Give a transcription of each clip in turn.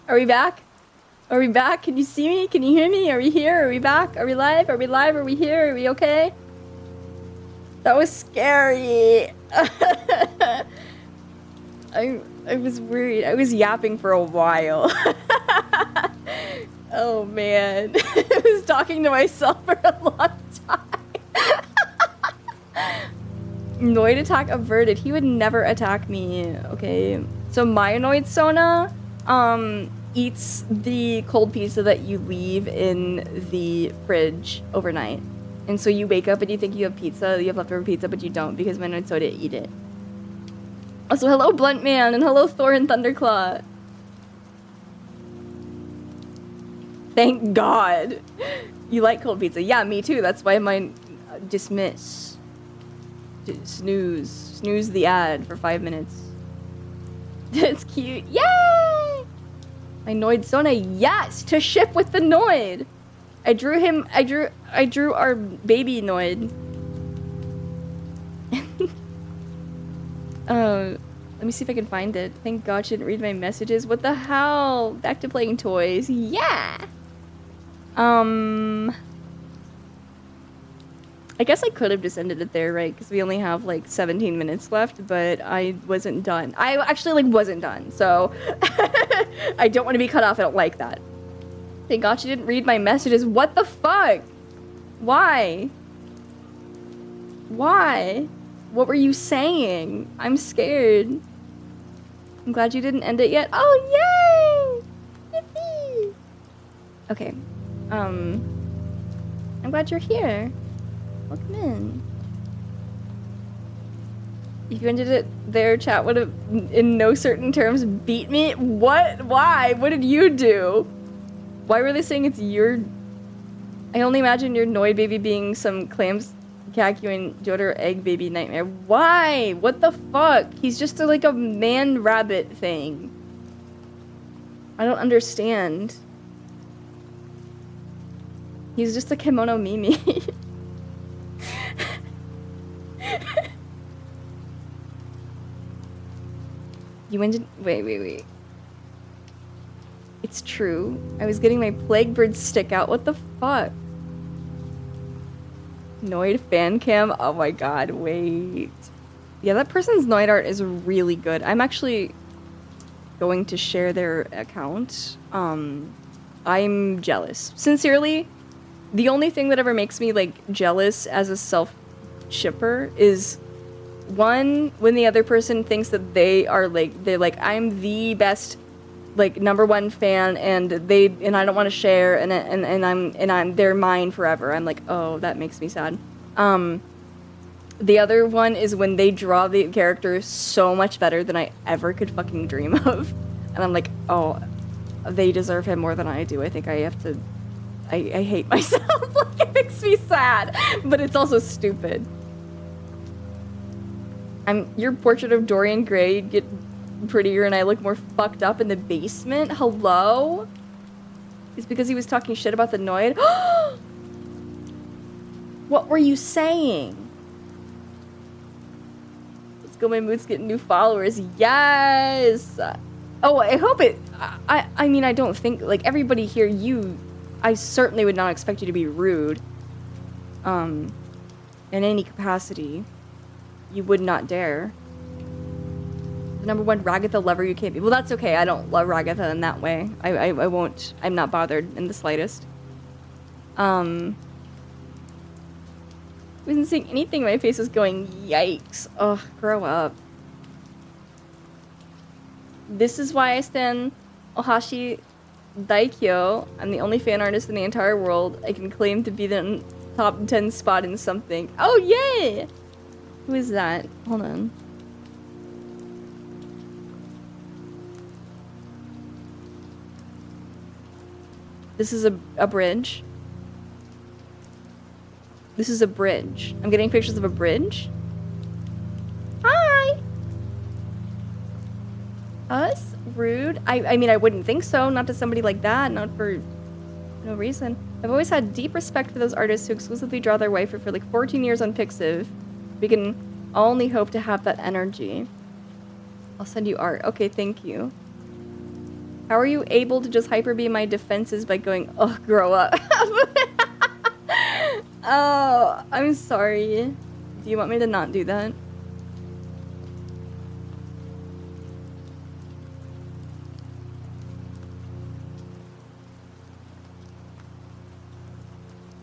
Are we back? Are we back? Can you see me? Can you hear me? Are we here? Are we back? Are we live? Are we live? Are we here? Are we okay? That was scary. I was worried. I was yapping for a while. Oh man. I was talking to myself for a long time. Noid attack averted. He would never attack me. Okay. So my Noid Sona eats the cold pizza that you leave in the fridge overnight. And so you wake up and you think you have pizza, you have leftover pizza, but you don't because my Noid Soda eat it. Also, hello Blunt Man and hello Thor and Thunderclaw. Thank God. You like cold pizza. Yeah, me too. That's why mine dismiss. Snooze the ad for 5 minutes. That's cute. Yay! My Noid Sona, yes! To ship with the Noid! I drew our baby Noid. Let me see if I can find it. Thank God she didn't read my messages. What the hell? Back to playing toys. Yeah! I guess I could have just ended it there, right? Because we only have like 17 minutes left, but I wasn't done. I actually like wasn't done, so I don't want to be cut off. I don't like that. Thank God she didn't read my messages. What the fuck? Why? Why? What were you saying? I'm scared. I'm glad you didn't end it yet. Oh, yay! Yippee! Okay. I'm glad you're here. Welcome in. If you ended it there, chat would have, in no certain terms, beat me. What? Why? What did you do? Why were they saying it's your... I only imagine your Noid baby being some clams, cacuin, Jodor egg baby nightmare. Why? What the fuck? He's just like a man rabbit thing. I don't understand. He's just a kimono Mimi. You ended... Wait. It's true. I was getting my plague bird stick out. What the fuck? Noid fan cam? Oh my god, wait. Yeah, that person's Noid art is really good. I'm actually going to share their account. I'm jealous. Sincerely, the only thing that ever makes me, like, jealous as a self-shipper is... One, when the other person thinks that they're like, I'm the best, like, #1 fan, and I don't want to share, and they're mine forever. I'm like, oh, that makes me sad. The other one is when they draw the character so much better than I ever could fucking dream of, and I'm like, oh, they deserve him more than I do. I think I have to. I hate myself. Like, it makes me sad, but it's also stupid. Your portrait of Dorian Gray get prettier and I look more fucked up in the basement? Hello? It's because he was talking shit about the Noid? What were you saying? Let's go, my mood's getting new followers. Yes! Oh, I hope it... I mean, I don't think... Like, everybody here, I certainly would not expect you to be rude. In any capacity. You would not dare. The #1 Ragatha lover you can't be. Well, that's okay. I don't love Ragatha in that way. I won't. I'm not bothered in the slightest. I wasn't seeing anything. My face was going, yikes. Ugh, grow up. This is why I stand Ohashi Daikyo. I'm the only fan artist in the entire world. I can claim to be the top 10 spot in something. Oh, yay! Who is that? Hold on. This is a bridge. This is a bridge. I'm getting pictures of a bridge. Hi! Us? Rude? I mean, I wouldn't think so. Not to somebody like that. Not for no reason. I've always had deep respect for those artists who exclusively draw their waifu for like 14 years on Pixiv. We can only hope to have that energy. I'll send you art. Okay, thank you. How are you able to just hyper beam my defenses by going, ugh, grow up? Oh, I'm sorry. Do you want me to not do that?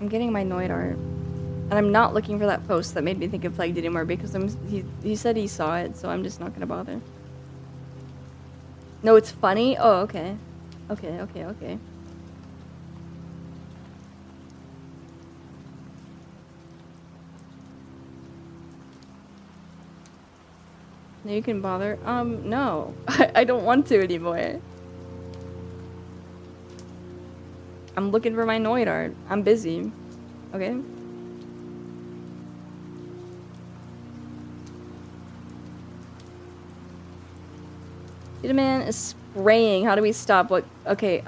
I'm getting my Noid art. And I'm not looking for that post that made me think of Plagued anymore because he said he saw it, so I'm just not gonna bother. No, it's funny? Oh, okay. Okay. No, you can bother. No. I don't want to anymore. I'm looking for my Noid art. I'm busy. Okay? Cheetah Man is spraying. How do we stop? What? Okay,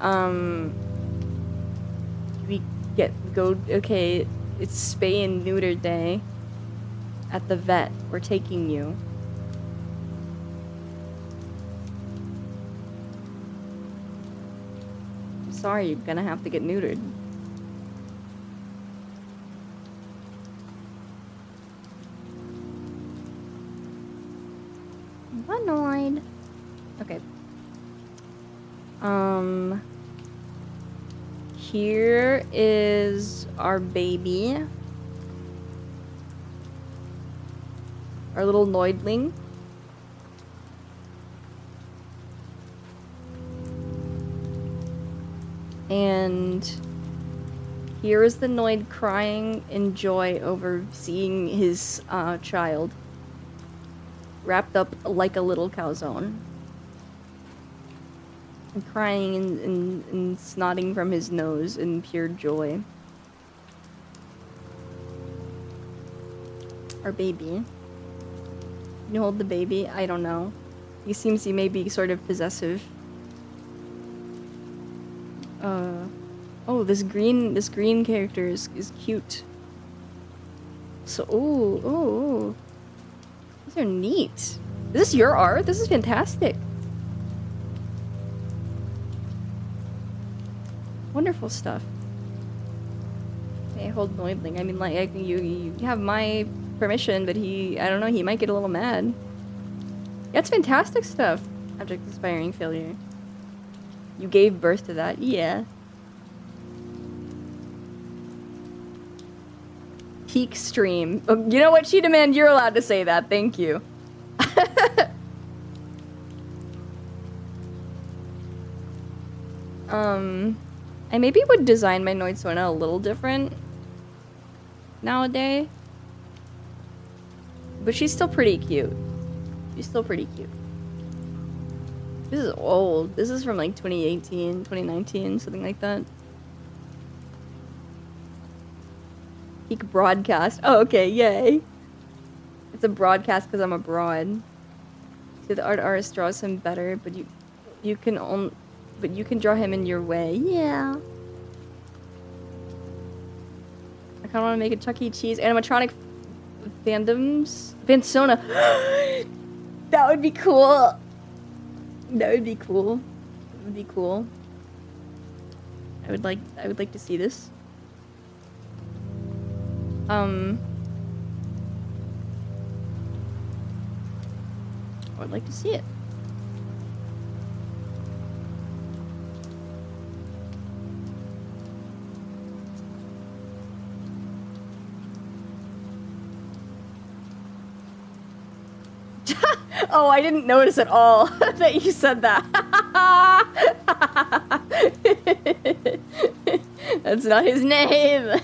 okay, it's spay and neuter day. At the vet. We're taking you. I'm sorry, you're gonna have to get neutered. Annoyed. Okay. Here is our baby. Our little Noidling. And here is the Noid crying in joy over seeing his child wrapped up like a little calzone. And crying and snotting from his nose in pure joy. Our baby. Can you hold the baby? I don't know. He may be sort of possessive. Oh, this green character is cute. So, ooh. These are neat. Is this your art? This is fantastic. Wonderful stuff. Okay, hold Noidling. I mean, like, you have my permission, but I don't know, he might get a little mad. Yeah, it's fantastic stuff. Object inspiring failure. You gave birth to that? Yeah. Peak stream. Oh, you know what, Cheetah Man? You're allowed to say that. Thank you. I maybe would design my Noid Sona a little different nowadays. But she's still pretty cute. She's still pretty cute. This is old. This is from like 2018, 2019, something like that. Peak broadcast. Oh, okay, yay. It's a broadcast because I'm a broad. So the artist draws him better, but you can draw him in your way. Yeah. I kind of want to make a Chuck E. Cheese animatronic fandoms. Vansona. That would be cool. That would be cool. That would be cool. I would like to see this. I would like to see it. Oh, I didn't notice at all that you said that. That's not his name.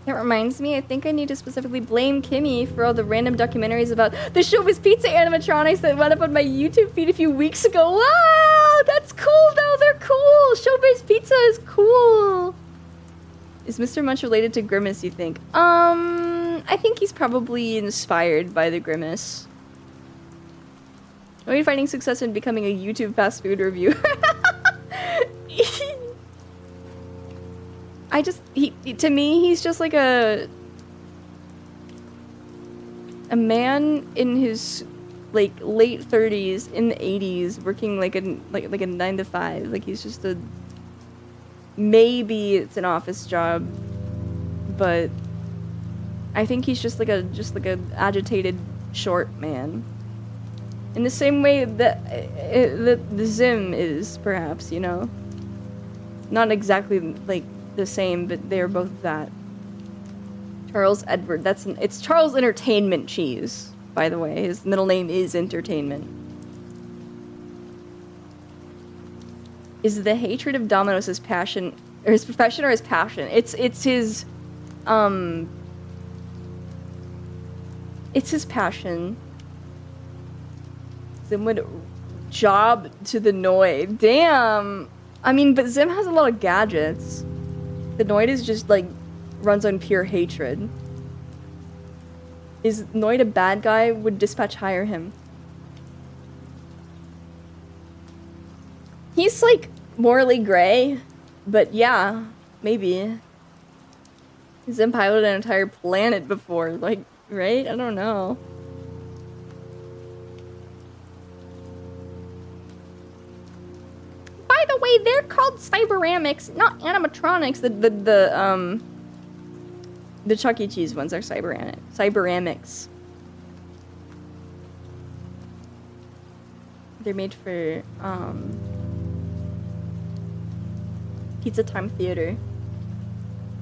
That reminds me, I think I need to specifically blame Kimmy for all the random documentaries about the Showbiz Pizza animatronics that went up on my YouTube feed a few weeks ago. Wow, that's cool though, they're cool. Showbiz Pizza is cool. Is Mr. Munch related to Grimace, you think? I think he's probably inspired by the Grimace. Are you finding success in becoming a YouTube fast food reviewer? To me, he's just like a man in his like late 30s in the 80s working like a 9 to 5. Like he's just maybe it's an office job, but I think he's just like a agitated short man. In the same way that the Zim is, perhaps, you know? Not exactly like the same, but they're both that. Charles Edward, it's Charles Entertainment Cheese, by the way. His middle name is Entertainment. Is the hatred of Domino's his passion, or his profession, or his passion? It's his passion. Zim would job to the Noid. Damn! I mean, but Zim has a lot of gadgets. The Noid is just, like, runs on pure hatred. Is Noid a bad guy? Would Dispatch hire him? He's, like, morally gray. But yeah, maybe. Zim piloted an entire planet before. Like, right? I don't know. By the way, they're called cyberamics, not animatronics. The Chuck E. Cheese ones are cyberamics. They're made for Pizza Time Theater.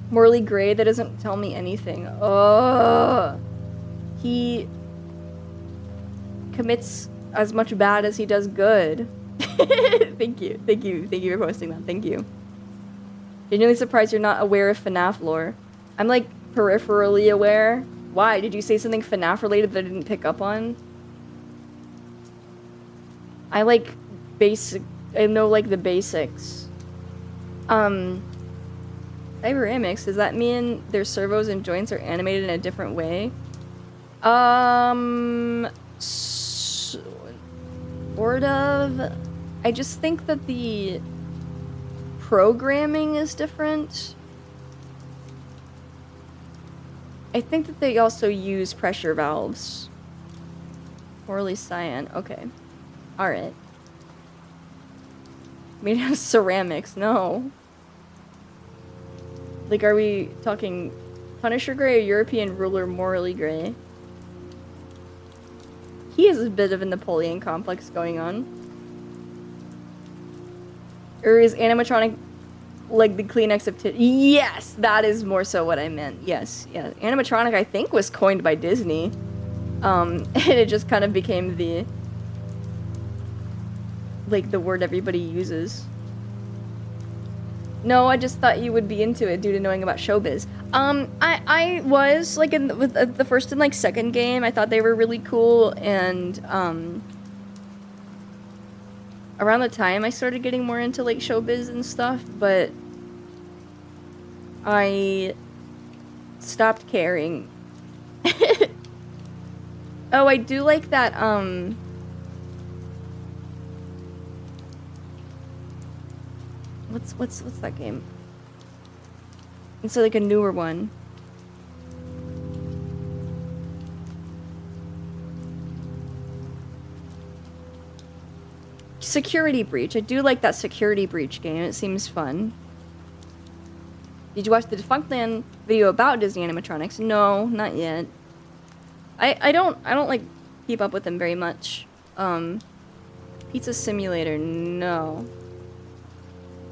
Morally gray, that doesn't tell me anything. Oh, he commits as much bad as he does good. Thank you for posting that. Thank you. Genuinely surprised you're not aware of FNAF lore. I'm like peripherally aware. Why? Did you say something FNAF related that I didn't pick up on? I know like the basics. Cyberamics, does that mean their servos and joints are animated in a different way? Sort of. I just think that the programming is different. I think that they also use pressure valves. Orally cyan. Okay. Alright. Made out of ceramics. No. Like, are we talking Punisher gray or European ruler morally gray? He has a bit of a Napoleon complex going on. Or is animatronic like the Kleenex of Yes, that is more so what I meant. Yes, yeah. Animatronic, I think, was coined by Disney. And it just kind of became the word everybody uses. No, I just thought you would be into it due to knowing about showbiz. I was, like, with the first and, like, second game, I thought they were really cool, and, around the time I started getting more into, like, showbiz and stuff, but I stopped caring. Oh, I do like that, What's that game? It's like a newer one. Security Breach. I do like that Security Breach game. It seems fun. Did you watch the Defunctland video about Disney animatronics? No, not yet. I don't like keep up with them very much. Pizza Simulator, no.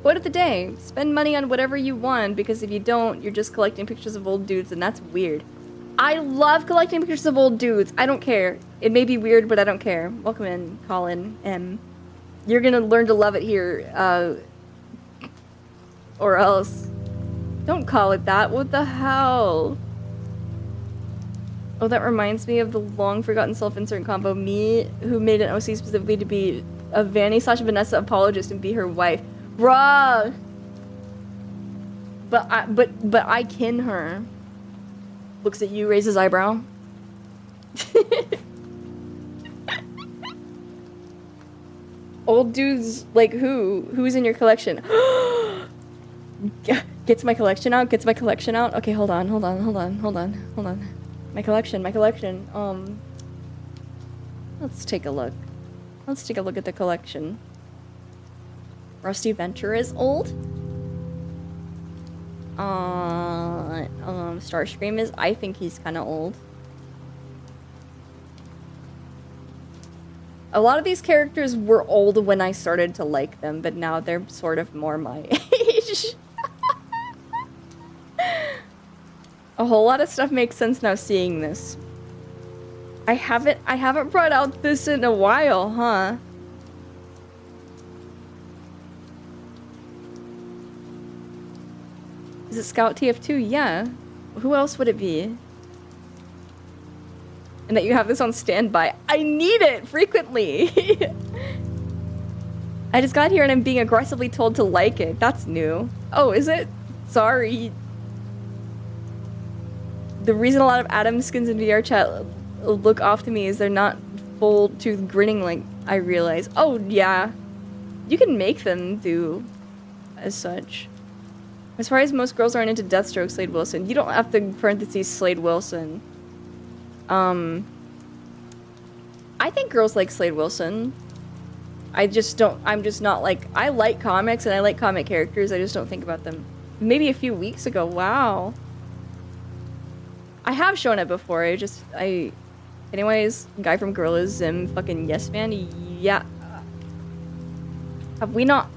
Quote of the day, spend money on whatever you want, because if you don't, you're just collecting pictures of old dudes, and that's weird. I love collecting pictures of old dudes. I don't care. It may be weird, but I don't care. Welcome in, Colin M. You're gonna learn to love it here, or else. Don't call it that. What the hell? Oh, that reminds me of the long-forgotten self-insert combo. Me, who made an OC specifically to be a Vanny/Vanessa apologist and be her wife. Bruh! But I kin her. Looks at you, raises eyebrow. Old dudes, like who? Who's in your collection? Gets my collection out, gets my collection out. Okay, hold on. My collection. Let's take a look. Let's take a look at the collection. Rusty Venture is old. Starscream is, I think he's kind of old. A lot of these characters were old when I started to like them, but now they're sort of more my age. A whole lot of stuff makes sense now seeing this. I haven't brought out this in a while, huh? Is it Scout TF2? Yeah. Who else would it be? And that you have this on standby. I need it frequently. I just got here and I'm being aggressively told to like it. That's new. Oh, is it? Sorry. The reason a lot of Adam skins in VR chat look off to me is they're not full tooth grinning like I realize. Oh, yeah. You can make them do as such. As far as most girls aren't into Deathstroke, Slade Wilson. You don't have to parentheses Slade Wilson. I think girls like Slade Wilson. I'm just not like, I like comics and I like comic characters, I just don't think about them. Maybe a few weeks ago, wow. I have shown it before, anyways, guy from Gorilla Zim, fucking yes man, yeah. Have we not?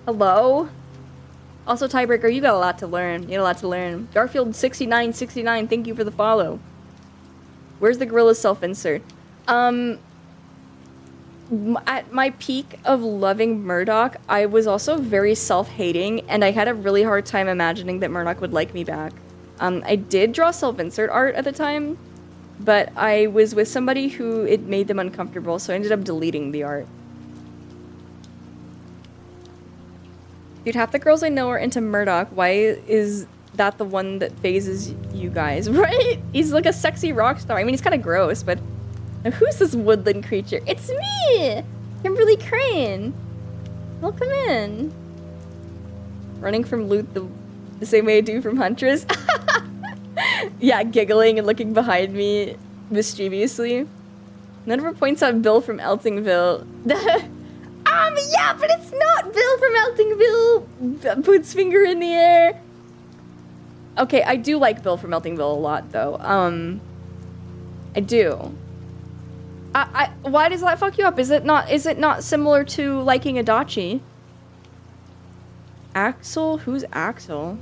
Hello? Also, Tiebreaker, you got a lot to learn. You got a lot to learn. Garfield6969, thank you for the follow. Where's the Gorilla's self-insert? At my peak of loving Murdoch, I was also very self-hating, and I had a really hard time imagining that Murdoch would like me back. I did draw self-insert art at the time, but I was with somebody who it made them uncomfortable, so I ended up deleting the art. Dude, half the girls I know are into Murdoch. Why is that the one that phases you guys, right? He's like a sexy rock star. I mean, he's kind of gross, but who's this woodland creature? It's me! Kimberly Crane! Welcome in. Running from loot the same way I do from Huntress. Yeah, giggling and looking behind me mischievously. Never points out Bill from Eltingville. Yeah, but it's not Bill from Eltingville! Puts finger in the air. Okay, I do like Bill from Eltingville a lot, though. I do. Why does that fuck you up? Is it not similar to liking Adachi? Axel? Who's Axel?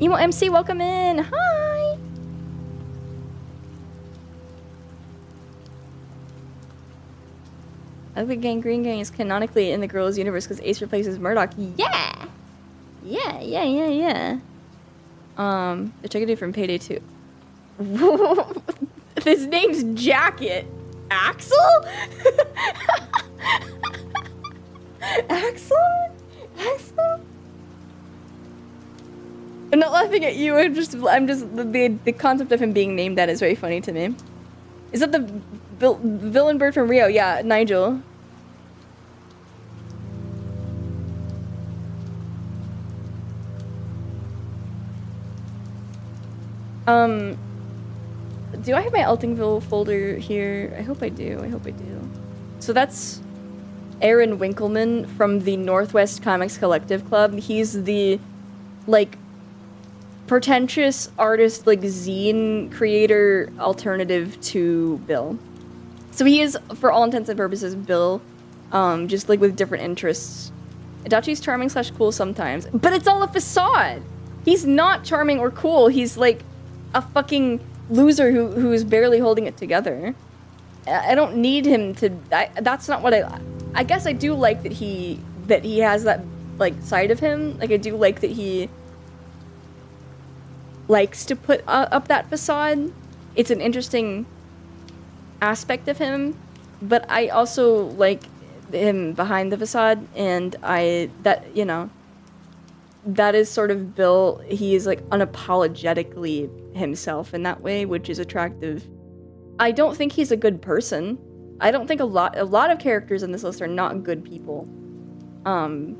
Emo MC, welcome in! Hi! Ugly Gang Green Gang is canonically in the Girls universe because Ace replaces Murdoch. Yeah! Yeah. The chicken dude from Payday 2. His name's Jacket. Axel? Axel? I'm not laughing at you. I'm just the concept of him being named that is very funny to me. Is that the villain bird from Rio? Yeah, Nigel. Do I have my Eltingville folder here? I hope I do. So that's Aaron Winkleman from the Northwest Comics Collective Club. He's the, like, pretentious artist, like, zine creator alternative to Bill. So he is, for all intents and purposes, Bill, just, like, with different interests. Adachi's charming / cool sometimes, but it's all a facade! He's not charming or cool, he's, like, a fucking loser who is barely holding it together. I don't need him to. That's not what I guess I do like that he has that, like, side of him. Like, I do like that he likes to put up that facade. It's an interesting aspect of him, but I also like him behind the facade, and that is sort of Bill. He is, like, unapologetically himself in that way, which is attractive. I don't think he's a good person. I don't think a lot of characters in this list are not good people. And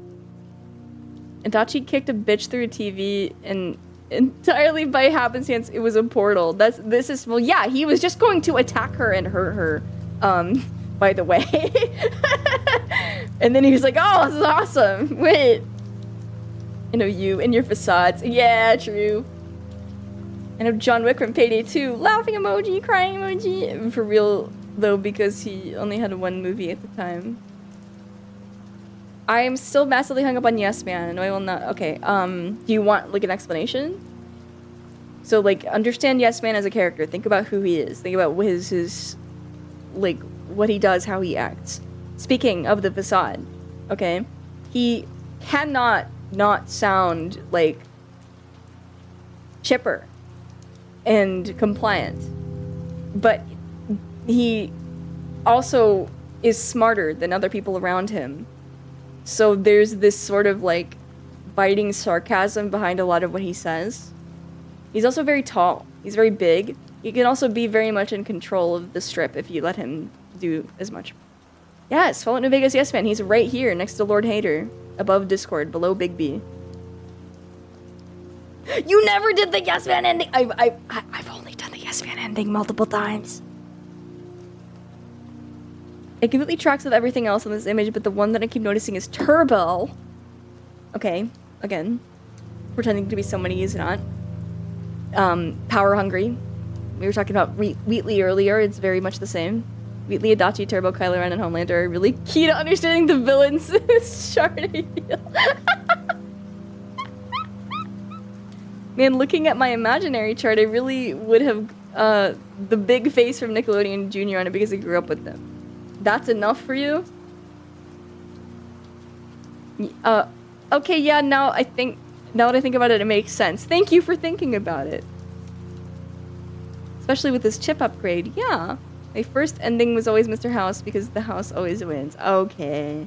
Itachi kicked a bitch through a TV and entirely by happenstance it was a portal. This is well yeah, he was just going to attack her and hurt her. By the way. And then he was like, oh, this is awesome. Wait. You know, you and your facades. Yeah, true. I know John Wick from Payday 2. Laughing emoji, crying emoji. For real though, because he only had one movie at the time. I am still massively hung up on Yes Man, and I will not. Okay, do you want like an explanation? So like, understand Yes Man as a character. Think about who he is. Think about his like what he does, how he acts. Speaking of the facade, okay, he cannot not sound like chipper and compliant, but he also is smarter than other people around him. So there's this sort of like biting sarcasm behind a lot of what he says. He's also very tall. He's very big. He can also be very much in control of the strip if you let him do as much. Yes, Fallout New Vegas Yes Man. He's right here next to Lord Hater, above Discord, below Big B. You never did the Yes Man ending. I've only done the Yes Man ending multiple times. It completely tracks with everything else in this image, but the one that I keep noticing is Turbo. Okay, again, pretending to be someone he is not. Power hungry. We were talking about Wheatley earlier. It's very much the same. Wheatley, Adachi, Turbo, Kylo Ren, and Homelander are really key to understanding the villains in this chart, I feel. Man, looking at my imaginary chart, I really would have the big face from Nickelodeon Jr. on it because I grew up with them. That's enough for you? Okay, yeah, now that I think about it, it makes sense. Thank you for thinking about it. Especially with this chip upgrade, yeah. My first ending was always Mr. House because the house always wins. Okay.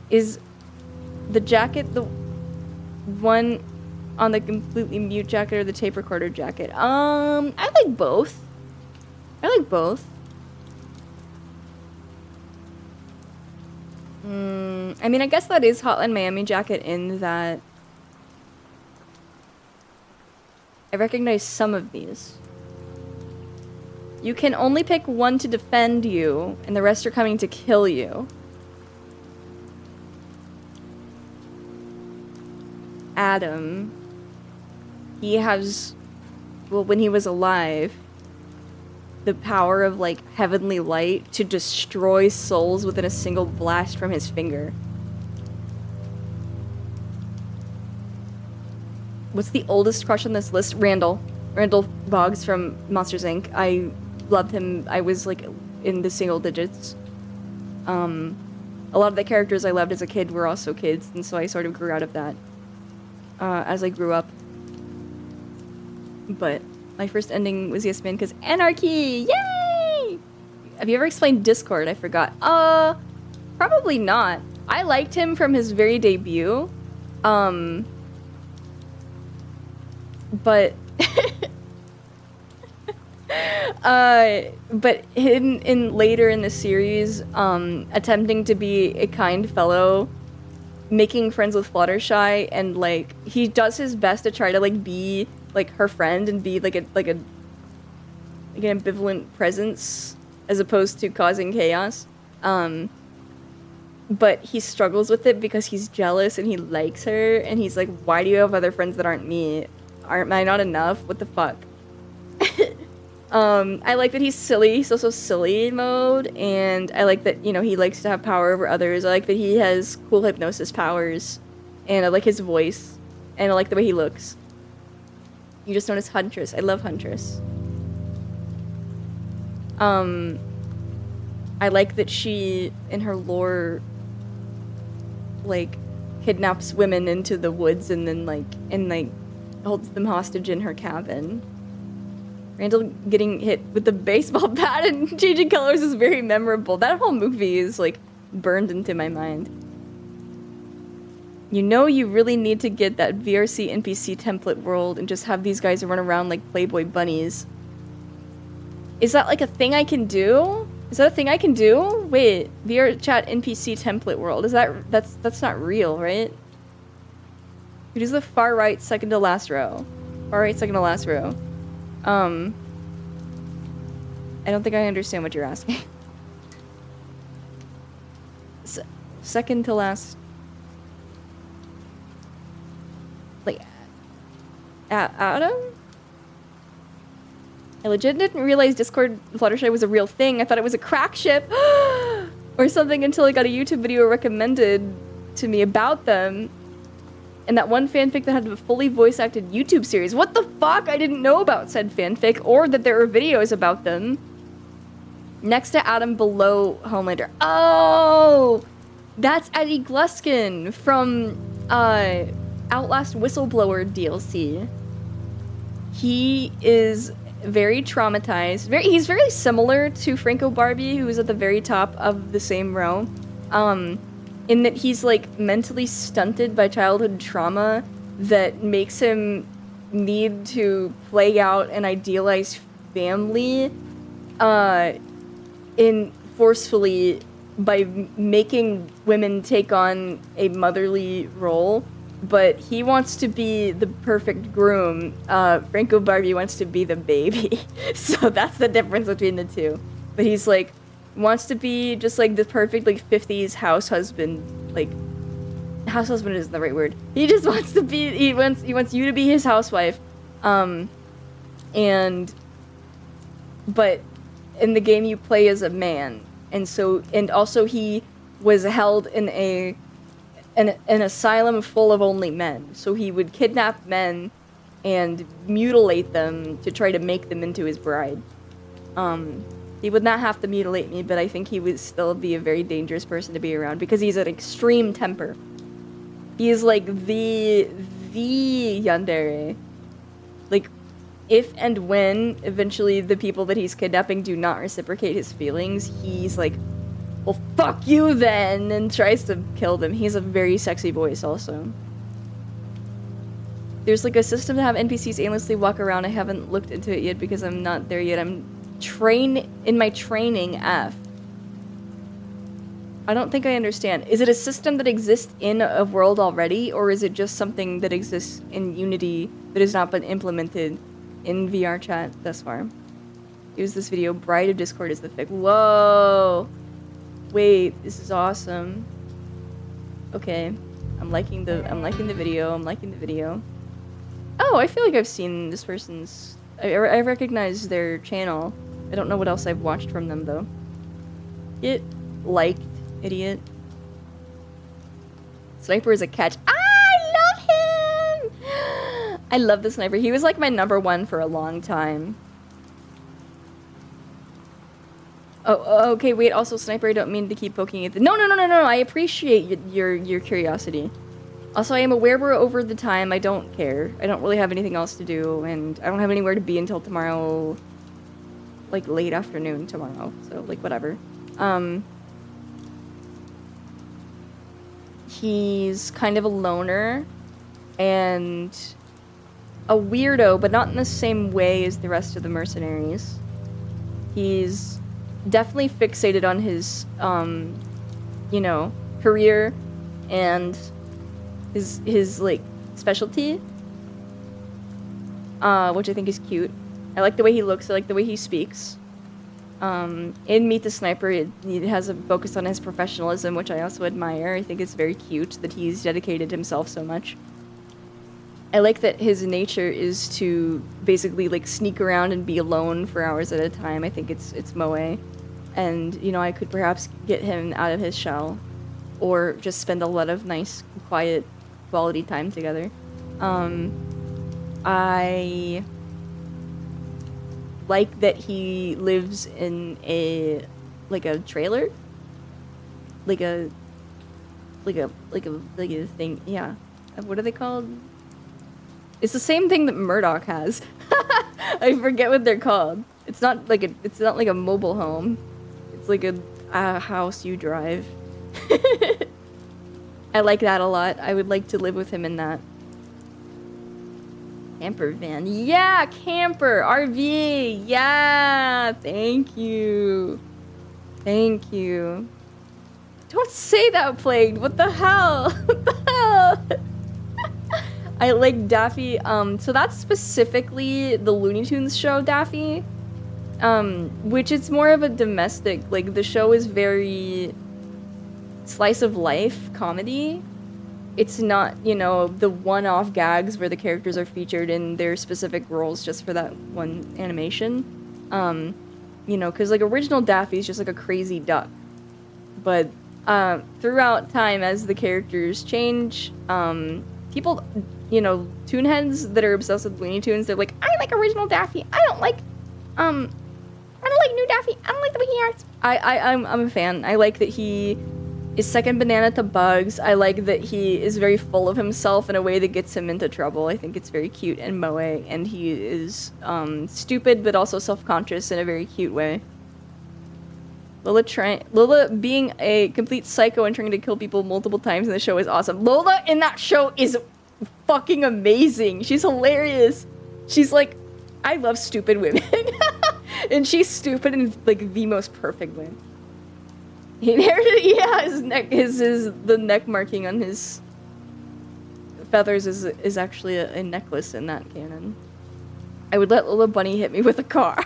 Is the jacket the one on the completely mute jacket or the tape recorder jacket? I like both. I like both. I mean, I guess that is Hotline Miami jacket in that I recognize some of these. You can only pick one to defend you, and the rest are coming to kill you. Adam. He has, well, when he was alive, the power of, like, heavenly light to destroy souls within a single blast from his finger. What's the oldest crush on this list? Randall. Randall Boggs from Monsters, Inc. I loved him. I was, like, in the single digits. A lot of the characters I loved as a kid were also kids, and so I sort of grew out of that as I grew up. But my first ending was Yes Man because anarchy! Yay! Have you ever explained Discord? I forgot. Probably not. I liked him from his very debut. But but in later in the series, attempting to be a kind fellow, making friends with Fluttershy, and like he does his best to try to like be like her friend and be like an ambivalent presence as opposed to causing chaos. But he struggles with it because he's jealous and he likes her and he's like, why do you have other friends that aren't me? Aren't I not enough? What the fuck? I like that he's silly. He's also silly mode, and I like that, you know, he likes to have power over others. I like that he has cool hypnosis powers, and I like his voice, and I like the way he looks. You just noticed Huntress. I love Huntress. I like that she, in her lore, like, kidnaps women into the woods and then, like, holds them hostage in her cabin. Randall getting hit with the baseball bat and changing colors is very memorable. That whole movie is, like, burned into my mind. You know you really need to get that VRC NPC template world and just have these guys run around like Playboy bunnies. Is that, like, a thing I can do? Is that a thing I can do? Wait, VR chat NPC template world. Is that's not real, right? It is the far right, second to last row. Far right, second to last row. I don't think I understand what you're asking. Second to last. Like, Adam? I legit didn't realize Discord Fluttershy was a real thing. I thought it was a crack ship or something until I got a YouTube video recommended to me about them. And that one fanfic that had a fully voice-acted YouTube series. What the fuck? I didn't know about said fanfic or that there were videos about them. Next to Adam, below Homelander. Oh! That's Eddie Gluskin from Outlast Whistleblower DLC. He is very traumatized. He's very similar to Franco Barbie, who is at the very top of the same row. In that he's like mentally stunted by childhood trauma that makes him need to play out an idealized family forcefully by making women take on a motherly role. But he wants to be the perfect groom. Franco Barbie wants to be the baby. So that's the difference between the two. But he's like, wants to be just like the perfect like 50s house husband. Like, house husband isn't the right word. He just wants to be, he wants you to be his housewife. But in the game you play as a man. And also he was held in an asylum full of only men. So he would kidnap men and mutilate them to try to make them into his bride. He would not have to mutilate me, but I think he would still be a very dangerous person to be around because he's an extreme temper. He is like the yandere. Like, if and when eventually the people that he's kidnapping do not reciprocate his feelings, he's like, well, fuck you then, and tries to kill them. He has a very sexy voice also. There's like a system to have NPCs aimlessly walk around. I haven't looked into it yet because I'm not there yet. I'm in my training F. I don't think I understand. Is it a system that exists in a world already, or is it just something that exists in Unity that has not been implemented in VR chat thus far? Use this video. Bride of Discord is the fic. Whoa! Wait, this is awesome. Okay, I'm liking the video. Oh, I feel like I've seen this person's. I recognize their channel. I don't know what else I've watched from them though. Get liked, idiot. Sniper is a catch. I love him! I love the sniper. He was like my #1 for a long time. Oh, okay, wait, also sniper, I don't mean to keep poking at the— No, I appreciate your curiosity. Also, I am aware we're over the time. I don't care. I don't really have anything else to do, and I don't have anywhere to be until tomorrow, like, late afternoon tomorrow, so, like, whatever. He's kind of a loner, and a weirdo, but not in the same way as the rest of the mercenaries. He's definitely fixated on his, you know, career and his like specialty, which I think is cute. I like the way he looks. I like the way he speaks. In Meet the Sniper, it has a focus on his professionalism, which I also admire. I think it's very cute that he's dedicated himself so much. I like that his nature is to basically like sneak around and be alone for hours at a time. I think it's moe, and you know, I could perhaps get him out of his shell, or just spend a lot of nice, quiet, quality time together. I like that he lives in a trailer, like a thing. Yeah, what are they called? It's the same thing that Murdoch has. I forget what they're called. It's not like a mobile home. It's like a house you drive. I like that a lot. I would like to live with him in that. Camper van. Yeah, camper. RV. Yeah. Thank you. Thank you. Don't say that, Plagued. What the hell? What the hell? I like Daffy. So that's specifically the Looney Tunes show, Daffy. Which it's more of a domestic, like the show is very slice of life comedy. It's not, you know, the one-off gags where the characters are featured in their specific roles just for that one animation. You know, because like original Daffy is just like a crazy duck. But throughout time, as the characters change, people, you know, Toonheads that are obsessed with Looney Tunes, they're like, I like original Daffy. I don't like new Daffy. I don't like the way he acts. I'm a fan. I like that he is second banana to Bugs. I like that he is very full of himself in a way that gets him into trouble. I think it's very cute and moe, and he is stupid but also self-conscious in a very cute way. Lola being a complete psycho and trying to kill people multiple times in the show is awesome. Lola in that show is fucking amazing. She's hilarious. She's like, I love stupid women. And she's stupid in like the most perfect way. He inherited, yeah, his neck, the neck marking on his feathers is actually a necklace in that canon. I would let Lola Bunny hit me with a car.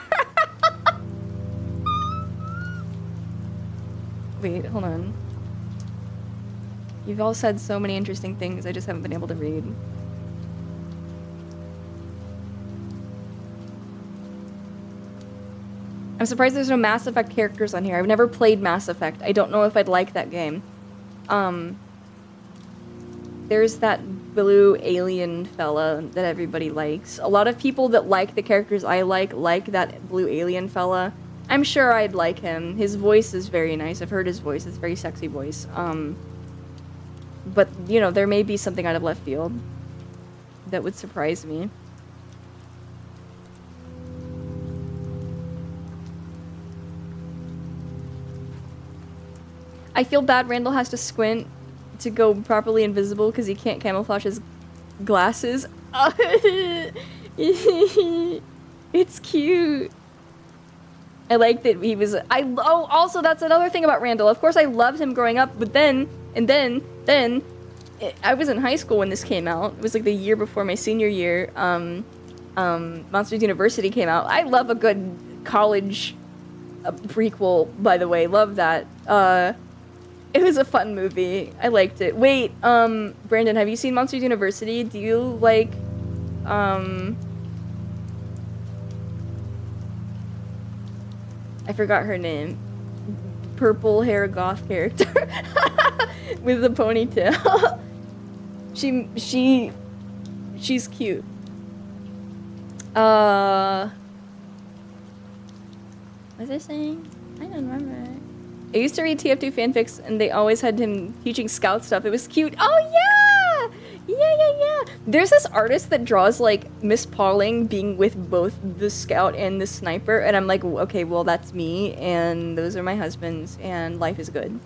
Wait, hold on. You've all said so many interesting things, I just haven't been able to read. I'm surprised there's no Mass Effect characters on here. I've never played Mass Effect. I don't know if I'd like that game. There's that blue alien fella that everybody likes. A lot of people that like the characters I like that blue alien fella. I'm sure I'd like him. His voice is very nice. I've heard his voice. It's a very sexy voice. But, you know, there may be something out of left field that would surprise me. I feel bad Randall has to squint to go properly invisible because he can't camouflage his glasses. It's cute. I like that he was. Also, that's another thing about Randall. Of course, I loved him growing up, but then I was in high school when this came out. It was like the year before my senior year. Monsters University came out. I love a good college prequel, by the way. Love that. It was a fun movie. I liked it. Wait, Brandon, have you seen Monsters University? Do you like, I forgot her name. Purple hair goth character with the ponytail. She's cute. What was I saying? I don't remember. I used to read TF2 fanfics and they always had him teaching scout stuff. It was cute. Oh yeah! Yeah. There's this artist that draws like Miss Pauling being with both the scout and the sniper, and I'm like, okay, well that's me, and those are my husbands, and life is good.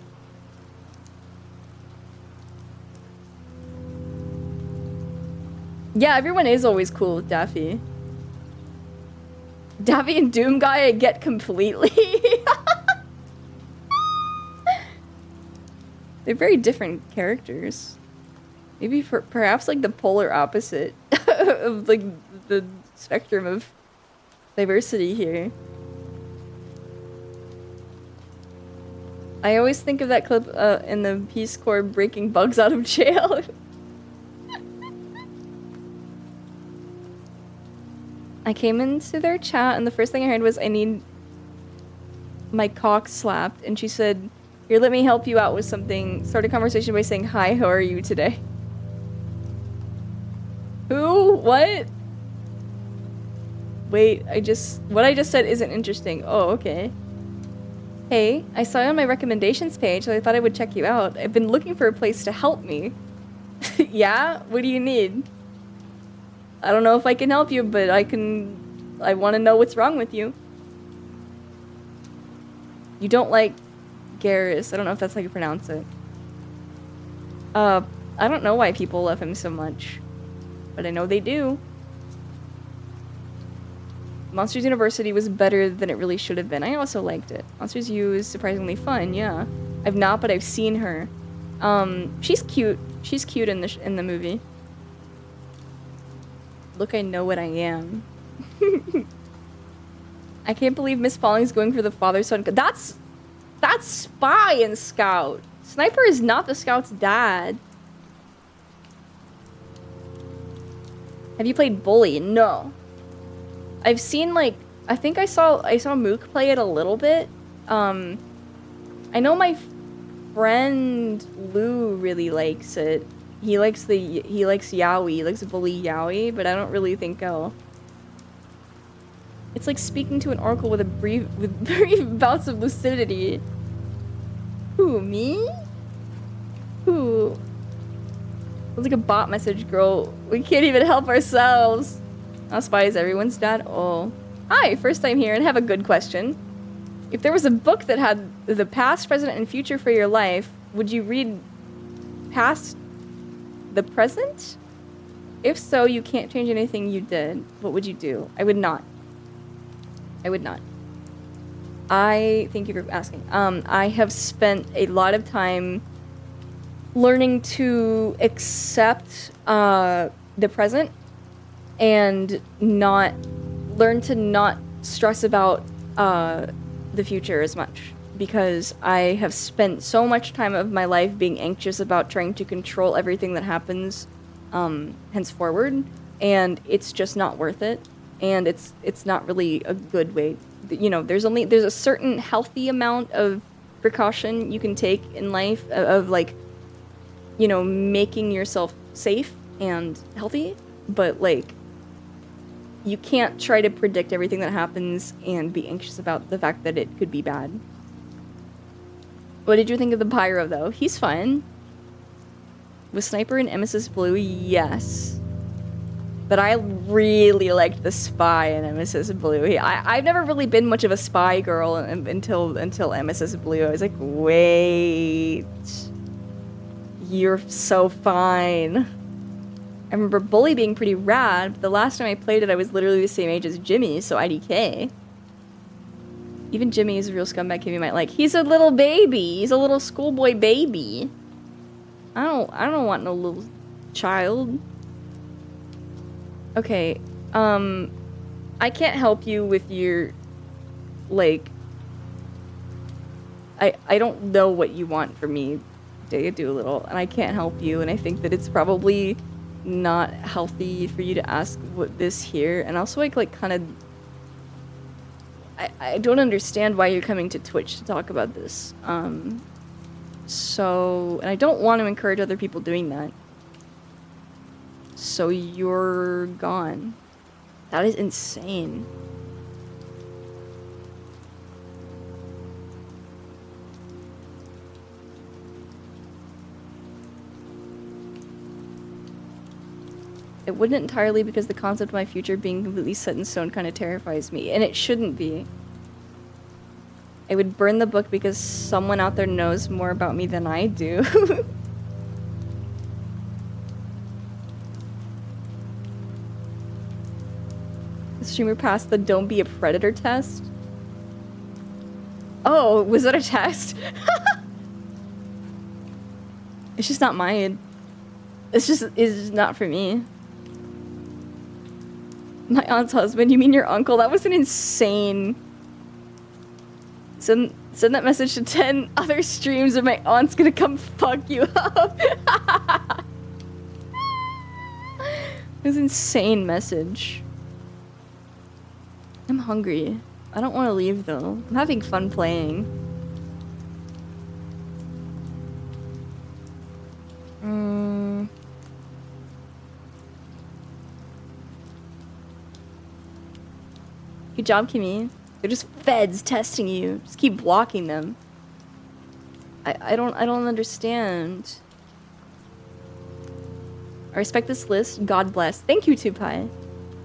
Yeah, everyone is always cool with Daffy. Daffy and Doom Guy I get completely. They're very different characters. Maybe perhaps like the polar opposite of like the spectrum of diversity here. I always think of that clip in the Peace Corps breaking bugs out of jail. I came into their chat and the first thing I heard was, I need my cock slapped, and she said, here, let me help you out with something. Start a conversation by saying, hi, how are you today? Who? What? Wait, what I just said isn't interesting. Oh, okay. Hey, I saw you on my recommendations page, so I thought I would check you out. I've been looking for a place to help me. Yeah? What do you need? I don't know if I can help you, but I want to know what's wrong with you. You don't like Garrus. I don't know if that's how you pronounce it. I don't know why people love him so much, but I know they do. Monsters University was better than it really should have been. I also liked it. Monsters U is surprisingly fun, yeah. I've not, but I've seen her. She's cute. She's cute in the movie. Look, I know what I am. I can't believe Miss Pauling's going for the father-son. That's Spy and Scout. Sniper is not the Scout's dad. Have you played Bully? No. I've seen, like, I think I saw Mook play it a little bit. I know my friend Lou really likes it. He likes Yaoi. He likes Bully Yaoi, but I don't really think I'll. It's like speaking to an oracle with brief bouts of lucidity. Who, me? Who? It's like a bot message, girl. We can't even help ourselves. How Spy is everyone's dad? Oh. Hi, first time here and have a good question. If there was a book that had the past, present, and future for your life, would you read past the present? If so, you can't change anything you did. What would you do? I would not. I would not. Thank you for asking. I have spent a lot of time learning to accept the present and learn to not stress about the future as much, because I have spent so much time of my life being anxious about trying to control everything that happens henceforward, and it's just not worth it, and it's not really a good way. You know, there's a certain healthy amount of precaution you can take in life of like, you know, making yourself safe and healthy, but like, you can't try to predict everything that happens and be anxious about the fact that it could be bad. What did you think of the Pyro, though? He's fun. Was Sniper in Nemesis Blue? Yes. But I really liked the Spy in Nemesis Blue. I've never really been much of a Spy girl until Nemesis Blue. I was like, wait. You're so fine. I remember Bully being pretty rad, but the last time I played it, I was literally the same age as Jimmy, so IDK. Even Jimmy is a real scumbag kid you might like. He's a little baby. He's a little schoolboy baby. I don't want no little child. Okay, I can't help you with your, like, I don't know what you want from me, Doolittle, and I can't help you, and I think that it's probably not healthy for you to ask what this here, and also like kind of I don't understand why you're coming to Twitch to talk about this, so, and I don't want to encourage other people doing that, so you're gone. That is insane. It wouldn't entirely, because the concept of my future being completely set in stone kind of terrifies me, and it shouldn't be. I would burn the book because someone out there knows more about me than I do. The streamer passed the don't be a predator test? Oh, was that a test? It's just not mine. It's just not for me. My aunt's husband? You mean your uncle? That was an insane... Send that message to 10 other streams or my aunt's gonna come fuck you up. It was an insane message. I'm hungry. I don't want to leave though. I'm having fun playing. Good job, Kimmy. They're just feds testing you. Just keep blocking them. I don't understand. I respect this list. God bless. Thank you, Tupai.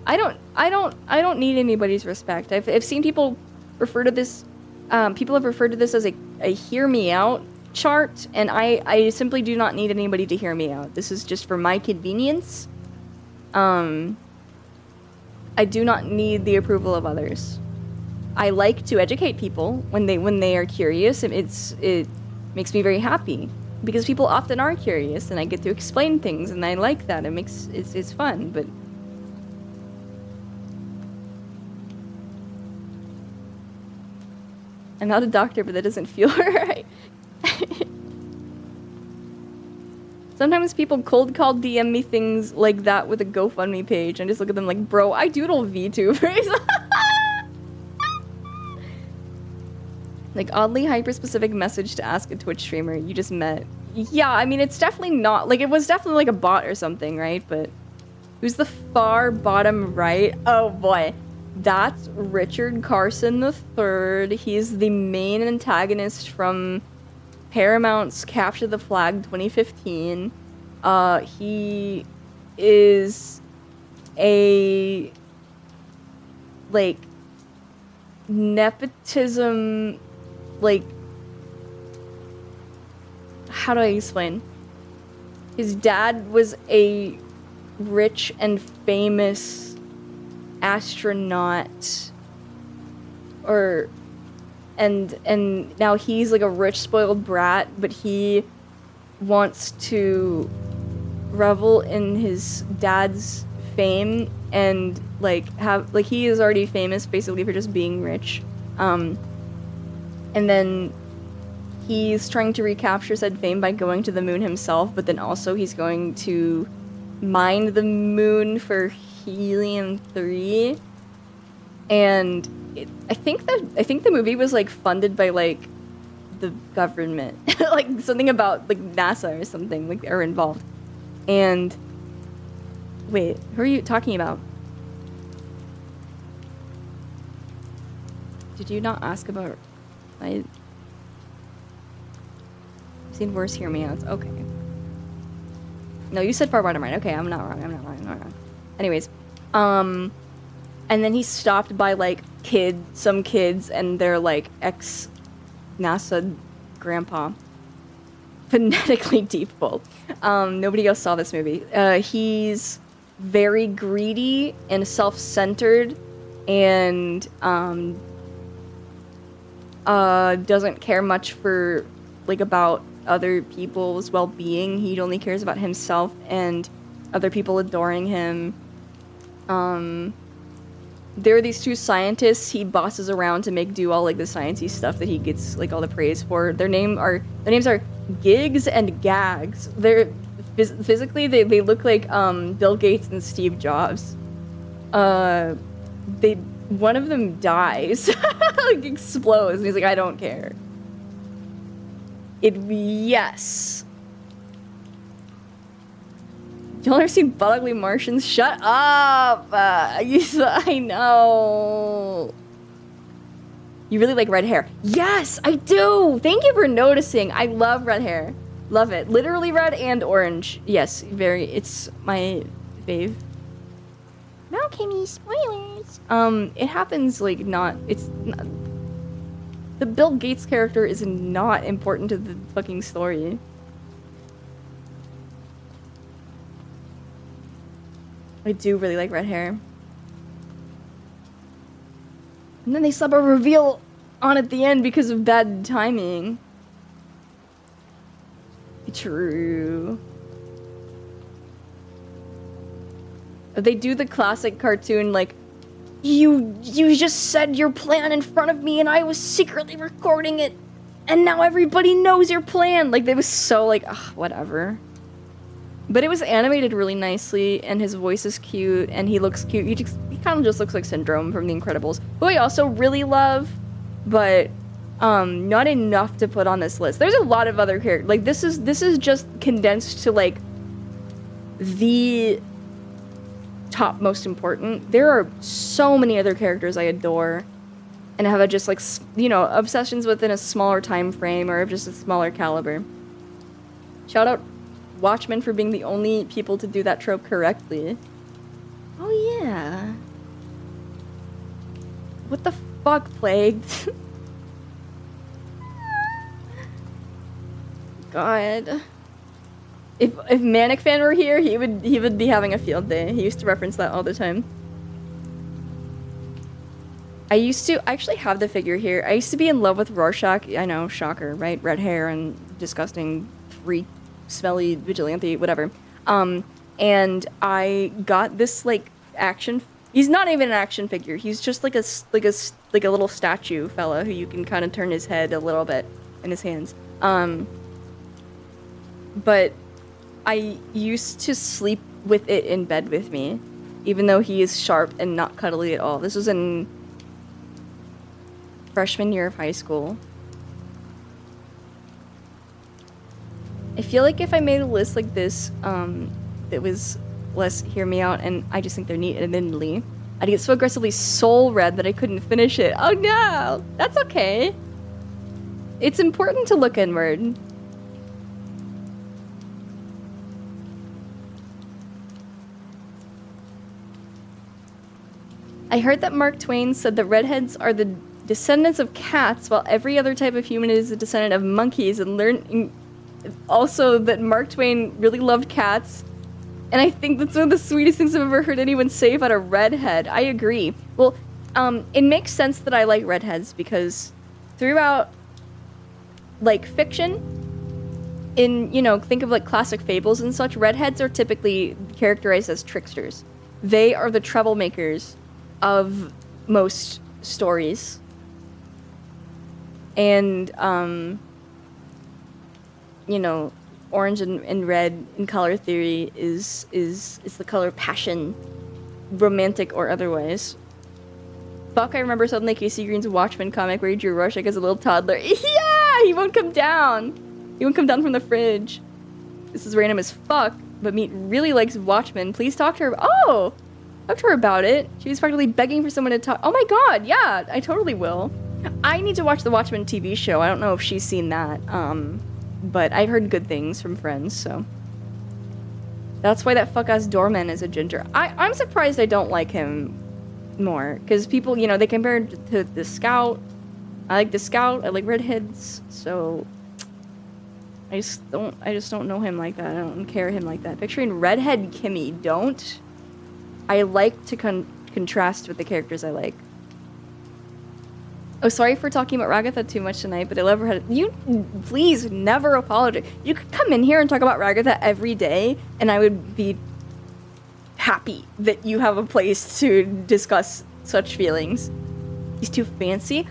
I don't need anybody's respect. I've seen people refer to this. People have referred to this as a hear me out chart, and I simply do not need anybody to hear me out. This is just for my convenience. I do not need the approval of others. I like to educate people when they are curious. It makes me very happy because people often are curious, and I get to explain things, and I like that. It's fun, but I'm not a doctor, but that doesn't feel right. Sometimes people cold call DM me things like that with a GoFundMe page and just look at them like, bro, I doodle VTubers. Like, oddly hyper-specific message to ask a Twitch streamer you just met. Yeah, I mean, it's definitely not, like, it was definitely like a bot or something, right? But who's the far bottom right? Oh boy. That's Richard Carson III. He's the main antagonist from Paramount's Capture the Flag 2015. He is a, like, nepotism, like, how do I explain? His dad was a rich and famous astronaut, and now he's like a rich spoiled brat, but he wants to revel in his dad's fame and like have, like, he is already famous basically for just being rich, and then he's trying to recapture said fame by going to the moon himself, but then also he's going to mine the moon for helium-3, and I think the movie was like funded by like the government, like something about like NASA or something, like are involved. And wait, who are you talking about? Did you not ask about? I've seen worse. Hear me out. Okay. No, you said far bottom right. Okay, I'm not wrong. Anyways, and then he's stopped by like some kids, and they're like ex-NASA grandpa. Phonetically deep bold. Nobody else saw this movie. He's very greedy and self-centered, and doesn't care much for like about other people's well-being. He only cares about himself and other people adoring him. There are these two scientists he bosses around to make all like the sciencey stuff that he gets like all the praise for. Their names are Gigs and Gags. They're physically they look like Bill Gates and Steve Jobs. One of them dies, like explodes, and he's like, I don't care. Yes. Y'all ever seen Butt Ugly Martians? Shut up! I know. You really like red hair. Yes, I do! Thank you for noticing. I love red hair. Love it. Literally red and orange. Yes, it's my fave. No, Kimmy, spoilers. It happens, like, it's not... The Bill Gates character is not important to the fucking story. I do really like red hair. And then they slap a reveal on at the end because of bad timing. True. They do the classic cartoon, like, you just said your plan in front of me and I was secretly recording it, and now everybody knows your plan. Like, they was so like, ugh, whatever. But it was animated really nicely, and his voice is cute, and he looks cute. He kind of just looks like Syndrome from The Incredibles, who I also really love, but not enough to put on this list. There's a lot of other characters. Like, this is just condensed to like the top most important. There are so many other characters I adore and have just like, you know, obsessions within a smaller time frame or just a smaller caliber. Shout out Watchmen for being the only people to do that trope correctly. Oh yeah. What the fuck, Plagued? God. If Manic Fan were here, he would be having a field day. He used to reference that all the time. I actually have the figure here. I used to be in love with Rorschach. I know, shocker, right? Red hair and disgusting freak, smelly vigilante, whatever. And I got this like action. He's not even an action figure. He's just like a like a little statue fella who you can kind of turn his head a little bit in his hands. But I used to sleep with it in bed with me, even though he is sharp and not cuddly at all. This was in freshman year of high school. I feel like if I made a list like this, that was less hear me out, and I just think they're neat, admittedly, I'd get so aggressively soul red that I couldn't finish it. Oh no! That's okay. It's important to look inward. I heard that Mark Twain said that redheads are the descendants of cats, while every other type of human is a descendant of monkeys, and learning also that Mark Twain really loved cats. And I think that's one of the sweetest things I've ever heard anyone say about a redhead. I agree. Well, it makes sense that I like redheads because throughout, like, fiction, in, you know, think of, like, classic fables and such, redheads are typically characterized as tricksters. They are the troublemakers of most stories. And, you know, orange and red in color theory is the color passion, romantic or otherwise. Fuck, I remember suddenly Casey Green's Watchmen comic where he drew Rorschach as a little toddler. Yeah! He won't come down! He won't come down from the fridge. This is random as fuck, but Meat really likes Watchmen. Please talk to her. Oh! Talk to her about it. She was practically begging for someone to talk. Oh my god, yeah, I totally will. I need to watch the Watchmen TV show. I don't know if she's seen that. But I've heard good things from friends, so. That's why that fuck-ass doorman is a ginger. I'm surprised I don't like him more. Because people, you know, they compare him to the Scout. I like the Scout. I like redheads. So, I just don't know him like that. I don't care him like that. Picturing redhead Kimmy. Don't. I like to contrast with the characters I like. Oh, sorry for talking about Ragatha too much tonight, but I love her. You please never apologize. You could come in here and talk about Ragatha every day, and I would be happy that you have a place to discuss such feelings. He's too fancy.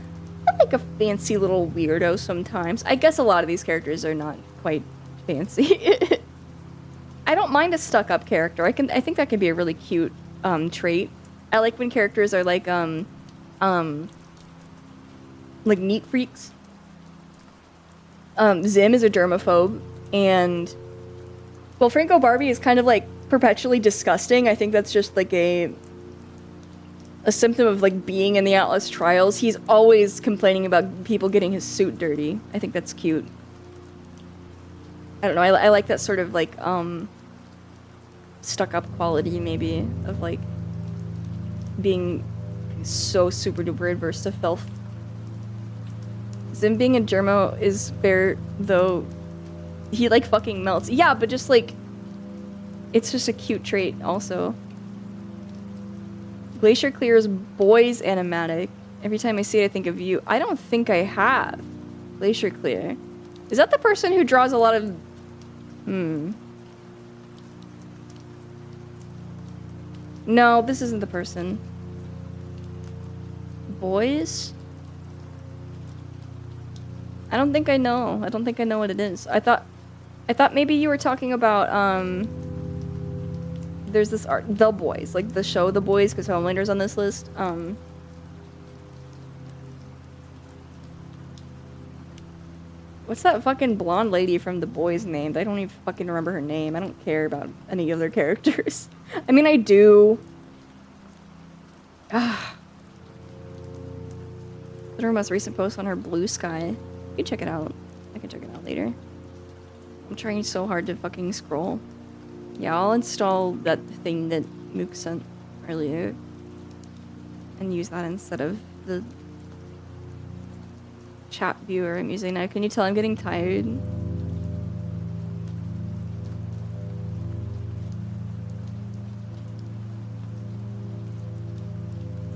I like a fancy little weirdo sometimes. I guess a lot of these characters are not quite fancy. I don't mind a stuck-up character. I think that can be a really cute trait. I like when characters are like neat freaks. Zim is a germaphobe, and well, Franco Barbie is kind of like perpetually disgusting. I think that's just like a symptom of like being in the Atlas trials. He's always complaining about people getting his suit dirty. I think that's cute. I don't know. I like that sort of like stuck up quality maybe of like being so super duper adverse to filth. Zim being a germo is fair, though he, like, fucking melts. Yeah, but just, like, it's just a cute trait, also. Glacier Clear's boys animatic. Every time I see it, I think of you. I don't think I have Glacier Clear. Is that the person who draws a lot of... No, this isn't the person. Boys? I don't think I know. I don't think I know what it is. I thought maybe you were talking about, there's this art, The Boys, like the show The Boys, because Homelander's on this list. What's that fucking blonde lady from The Boys named? I don't even fucking remember her name. I don't care about any other characters. I mean, I do. Ah. Her most recent post on her Blue Sky. You can check it out. I can check it out later. I'm trying so hard to fucking scroll. Yeah, I'll install that thing that Mook sent earlier and use that instead of the chat viewer I'm using now. Can you tell I'm getting tired?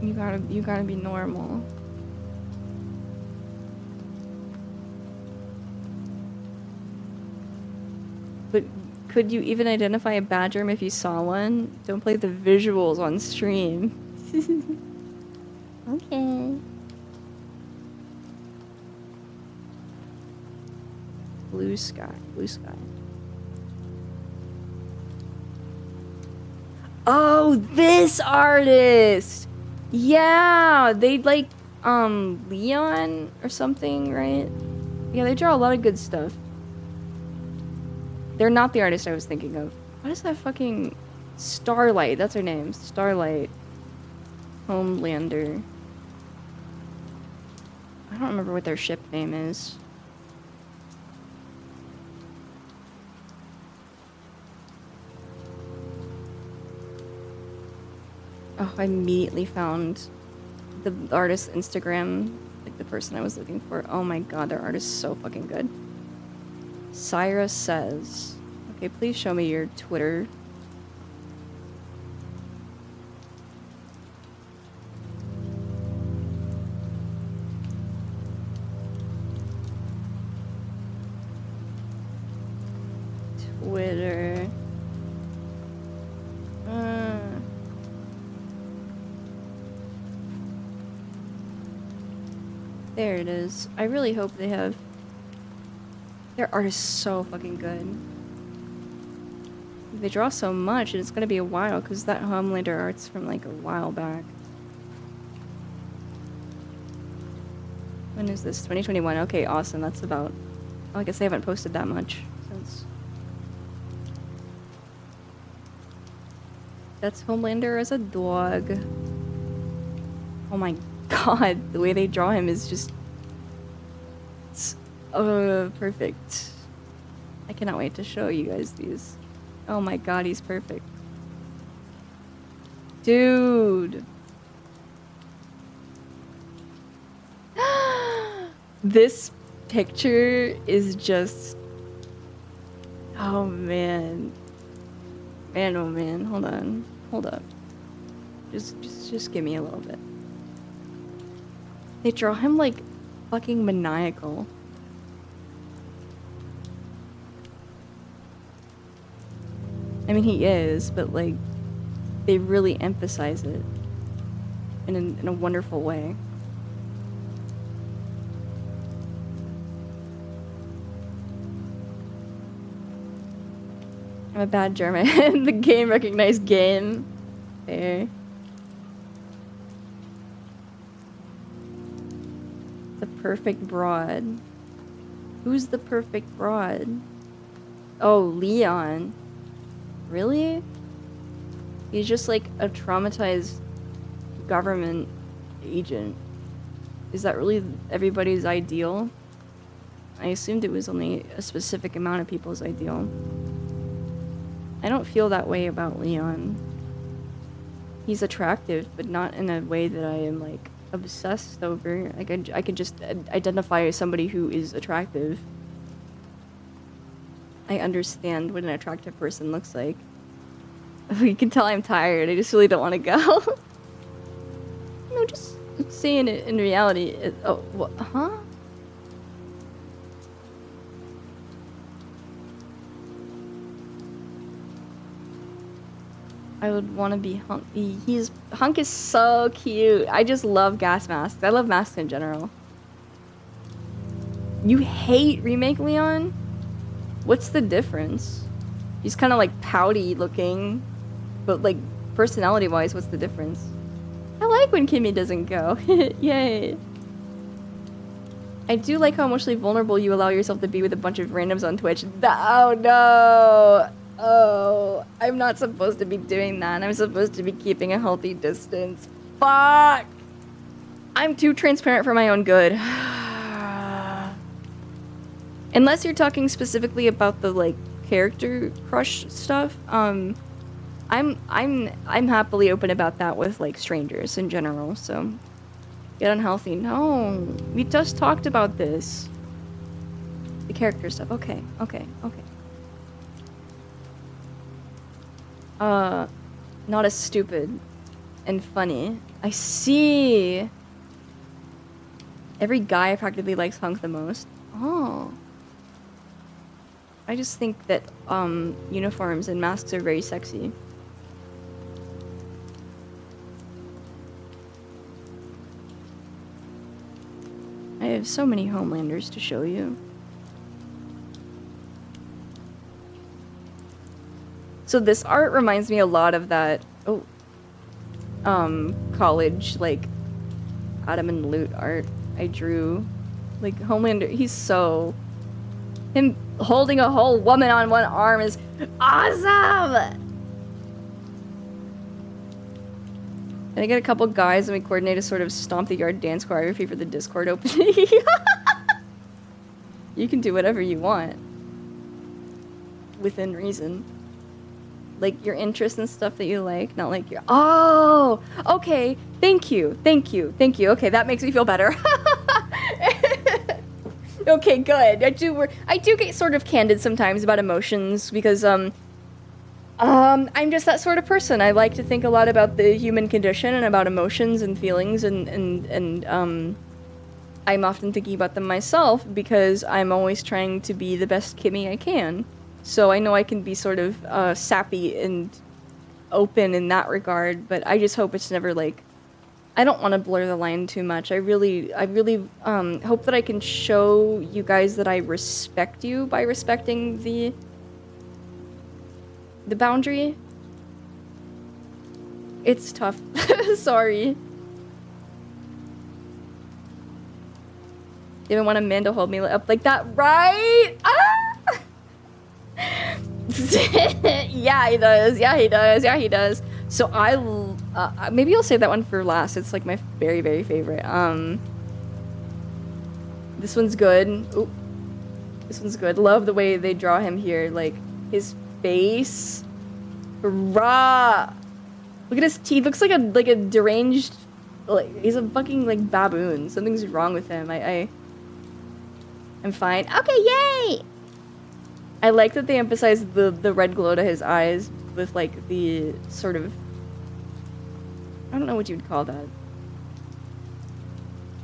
You gotta be normal. But could you even identify a badgerm if you saw one? Don't play the visuals on stream. Okay. Blue sky. Blue sky. Oh, this artist! Yeah! They like, Leon or something, right? Yeah, they draw a lot of good stuff. They're not the artist I was thinking of. What is that fucking... Starlight, that's her name. Starlight. Homelander. I don't remember what their ship name is. Oh, I immediately found the artist's Instagram, like the person I was looking for. Oh my god, their art is so fucking good. Syra says, okay, please show me your Twitter. Twitter. There it is. I really hope they have... Their art is so fucking good. They draw so much, and it's gonna be a while, because that Homelander art's from like a while back. When is this? 2021. Okay, awesome. That's about... I guess they haven't posted that much since... That's Homelander as a dog. Oh my god, the way they draw him is just... It's... perfect. I cannot wait to show you guys these. Oh my god, he's perfect. Dude! This picture is just... Oh man. Man, oh man, hold on. Hold up. Just give me a little bit. They draw him like fucking maniacal. I mean, he is, but like, they really emphasize it in a wonderful way. I'm a bad German. The game recognized game. There. The perfect broad. Who's the perfect broad? Oh, Leon. Really? He's just like a traumatized government agent. Is that really everybody's ideal? I assumed it was only a specific amount of people's ideal. I don't feel that way about Leon. He's attractive, but not in a way that I am like obsessed over. Like I could just identify as somebody who is attractive. I understand what an attractive person looks like. You can tell I'm tired. I just really don't want to go. No, just saying it in reality. Oh, what? Huh? I would want to be Hunk. Hunk is so cute. I just love gas masks. I love masks in general. You hate Remake Leon? What's the difference? He's kind of like pouty looking, but like personality wise, what's the difference? I like when Kimmy doesn't go. Yay. I do like how emotionally vulnerable you allow yourself to be with a bunch of randoms on Twitch. Oh no. Oh, I'm not supposed to be doing that. I'm supposed to be keeping a healthy distance. Fuck! I'm too transparent for my own good. Unless you're talking specifically about the like character crush stuff, I'm happily open about that with like strangers in general. So get unhealthy. No, we just talked about this. The character stuff. Okay. Not as stupid and funny. I see. Every guy practically likes Hunk the most. Oh. I just think that, uniforms and masks are very sexy. I have so many Homelanders to show you. So this art reminds me a lot of that, college, like, Adam and Loot art I drew. Like, Homelander, him holding a whole woman on one arm is awesome! And I get a couple guys and we coordinate a sort of stomp the yard dance choreography for the Discord opening. You can do whatever you want. Within reason. Like, your interests and stuff that you like, not like your... Oh! Okay, thank you. Okay, that makes me feel better. Okay, good. I do get sort of candid sometimes about emotions, because, I'm just that sort of person. I like to think a lot about the human condition and about emotions and feelings, and I'm often thinking about them myself because I'm always trying to be the best Kimmy I can. So I know I can be sort of sappy and open in that regard, but I just hope it's never like... I don't want to blur the line too much. I really hope that I can show you guys that I respect you by respecting the boundary. It's tough. Sorry. You even want a man to hold me up like that, right? Ah! Yeah, he does. So maybe I'll save that one for last. It's like my very, very favorite. This one's good. Ooh. This one's good. Love the way they draw him here. Like, his face. Rah! Look at his teeth. Looks like a deranged... Like, he's a fucking, like, baboon. Something's wrong with him. I'm fine. Okay, yay! I like that they emphasize the red glow to his eyes with, like, the sort of... I don't know what you would call that.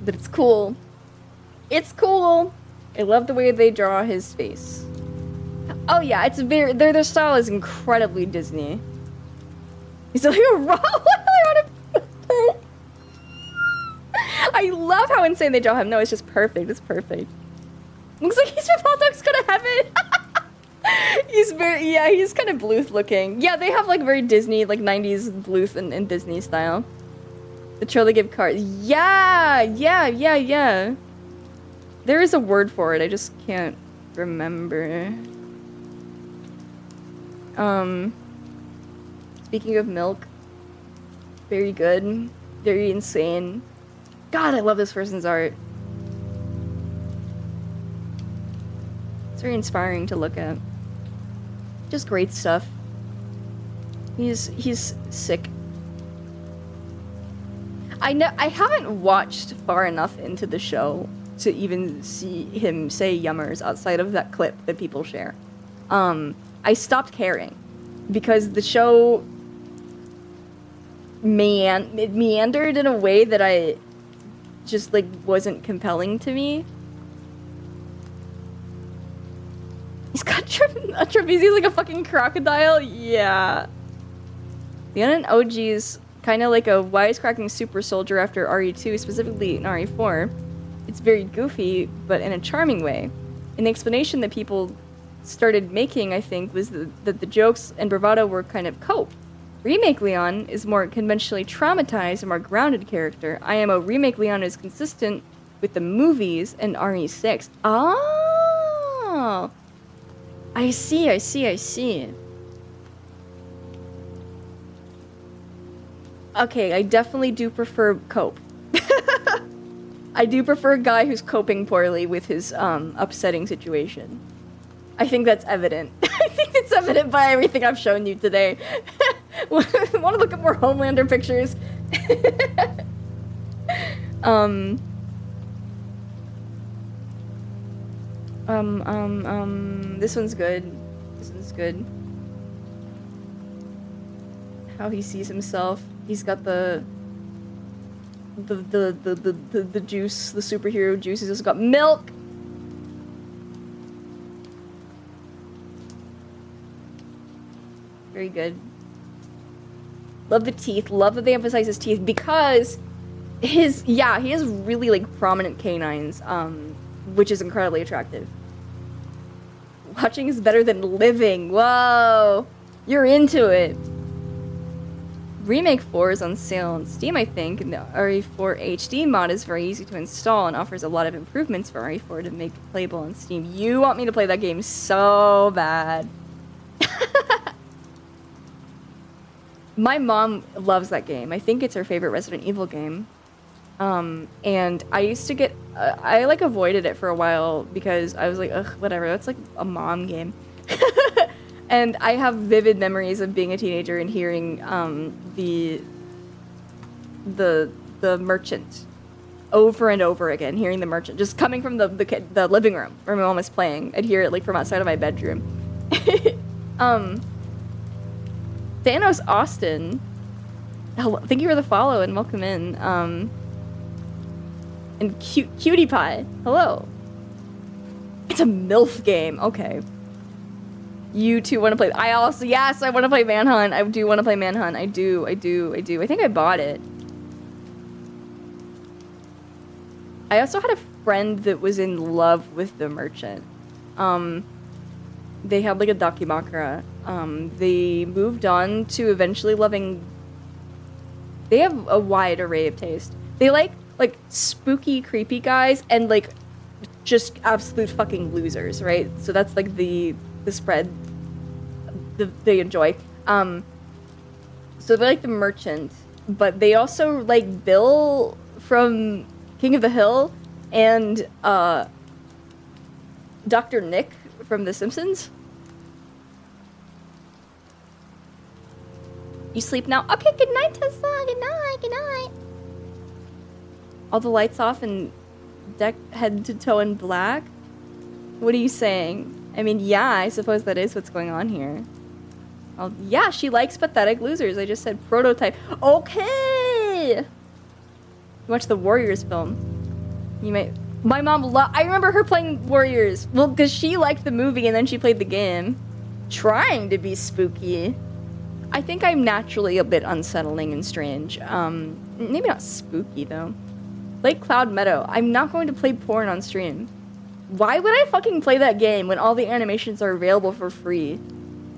But it's cool. It's cool! I love the way they draw his face. Oh yeah, it's very... Their style is incredibly Disney. He's like a raw... I love how insane they draw him. No, it's just perfect. It's perfect. Looks like he's from Hot Dogs Go to Heaven! He's very, yeah, he's kind of Bluth looking. Yeah, they have like very Disney, like 90s Bluth and Disney style. The troll they give cards. Yeah. There is a word for it, I just can't remember. Speaking of milk, very good, very insane. God, I love this person's art. It's very inspiring to look at. Just great stuff. He's sick. I haven't watched far enough into the show to even see him say yummers outside of that clip that people share. I stopped caring because the show meandered in a way that I just like wasn't compelling to me. He's got a trapeze, he's like a fucking crocodile. Yeah. The Unknown OG is kind of like a wisecracking super soldier after RE2, specifically in RE4. It's very goofy, but in a charming way. And the explanation that people started making, I think, was that the jokes and bravado were kind of cope. Remake Leon is more conventionally traumatized and more grounded character. IMO Remake Leon is consistent with the movies and RE6. Oh! I see. Okay, I definitely do prefer cope. I do prefer a guy who's coping poorly with his upsetting situation. I think that's evident. I think it's evident by everything I've shown you today. Want to look at more Homelander pictures? This one's good. This one's good. How he sees himself. He's got the juice, the superhero juice. He's also got milk. Very good. Love the teeth. Love that they emphasize his teeth because he has really like prominent canines, which is incredibly attractive. Watching is better than living. Whoa. You're into it. Remake 4 is on sale on Steam, I think, and the RE4 HD mod is very easy to install and offers a lot of improvements for RE4 to make it playable on Steam. You want me to play that game so bad. My mom loves that game. I think it's her favorite Resident Evil game. And I used to get... I, like, avoided it for a while because I was like, ugh, whatever, that's like a mom game. And I have vivid memories of being a teenager and hearing the merchant over and over again, hearing the merchant just coming from the living room where my mom was playing. I'd hear it like from outside of my bedroom. Thanos Austin, hello, thank you for the follow and welcome in. And Cutie Pie, hello. It's a MILF game, okay. You two want to play? I also, yes, I want to play Manhunt. I do want to play Manhunt. I do. I think I bought it. I also had a friend that was in love with the merchant. They had like a Dakimakura. They moved on to eventually loving... They have a wide array of taste. They like spooky, creepy guys and like just absolute fucking losers, right? So that's like the spread they enjoy. So they like the merchant, but they also like Bill from King of the Hill and Dr. Nick from The Simpsons. You sleep now? Okay, good night, Tessa. Good night, good night. All the lights off and deck head to toe in black? What are you saying? I mean, yeah, I suppose that is what's going on here. Oh, yeah, she likes pathetic losers. I just said prototype. Okay! You watch the Warriors film. You might... My mom I remember her playing Warriors. Well, because she liked the movie and then she played the game. Trying to be spooky. I think I'm naturally a bit unsettling and strange. Maybe not spooky, though. Lake Cloud Meadow. I'm not going to play porn on stream. Why would I fucking play that game when all the animations are available for free?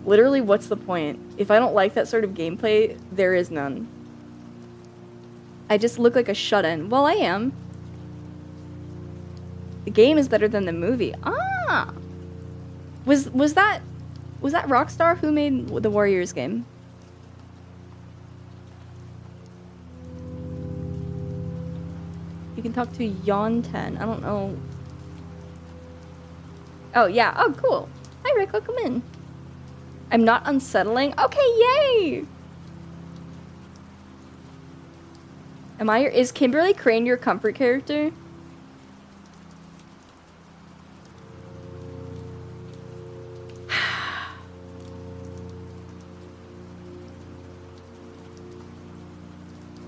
Literally, what's the point? If I don't like that sort of gameplay, there is none. I just look like a shut-in. Well, I am. The game is better than the movie. Ah! Was that Rockstar who made the Warriors game? You can talk to Yon 10. I don't know. Oh, yeah. Oh, cool. Hi, Rick. Welcome in. I'm not unsettling. Okay, yay! Is Kimberly Crane your comfort character?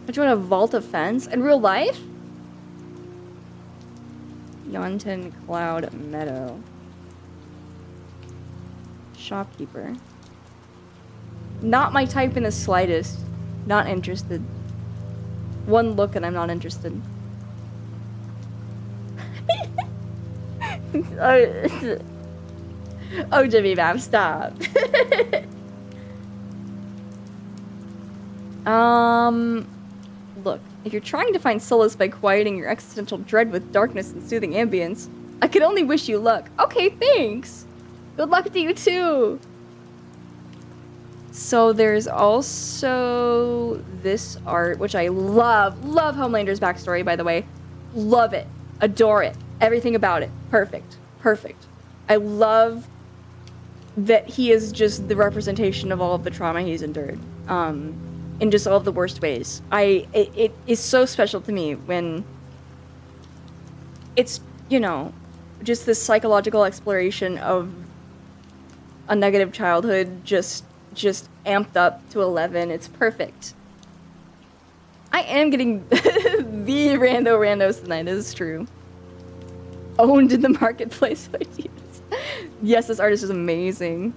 Don't you want to vault a fence? In real life? Yonton Cloud Meadow. Shopkeeper. Not my type in the slightest. Not interested. One look and I'm not interested. Oh, Jimmy Bam, stop. Look, if you're trying to find solace by quieting your existential dread with darkness and soothing ambience, I could only wish you luck. Okay, thanks. Good luck to you too. So there's also this art, which I love. Love Homelander's backstory, by the way. Love it. Adore it. Everything about it. Perfect. Perfect. I love that he is just the representation of all of the trauma he's endured. In just all of the worst ways. It is so special to me when it's, you know, just this psychological exploration of a negative childhood just amped up to 11. It's perfect. I am getting the randos tonight, it is true. Owned in the marketplace ideas. Yes, this artist is amazing.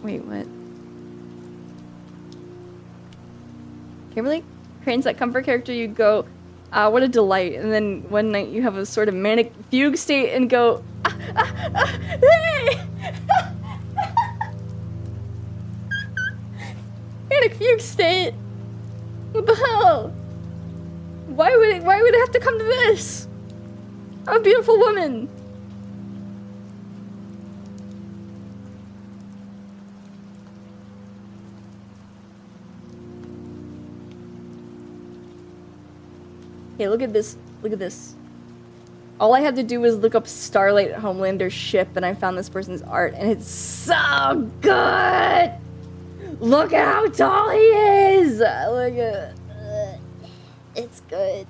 Wait, what? Kimberly Crane's that comfort character you go, what a delight, and then one night you have a sort of manic fugue state and go, hey! fugue state? What the hell? Why would it have to come to this? I'm a beautiful woman. Hey, look at this. Look at this. All I had to do was look up Starlight Homelander's ship, and I found this person's art, and it's so good! Look at how tall he is! Look at... it's good.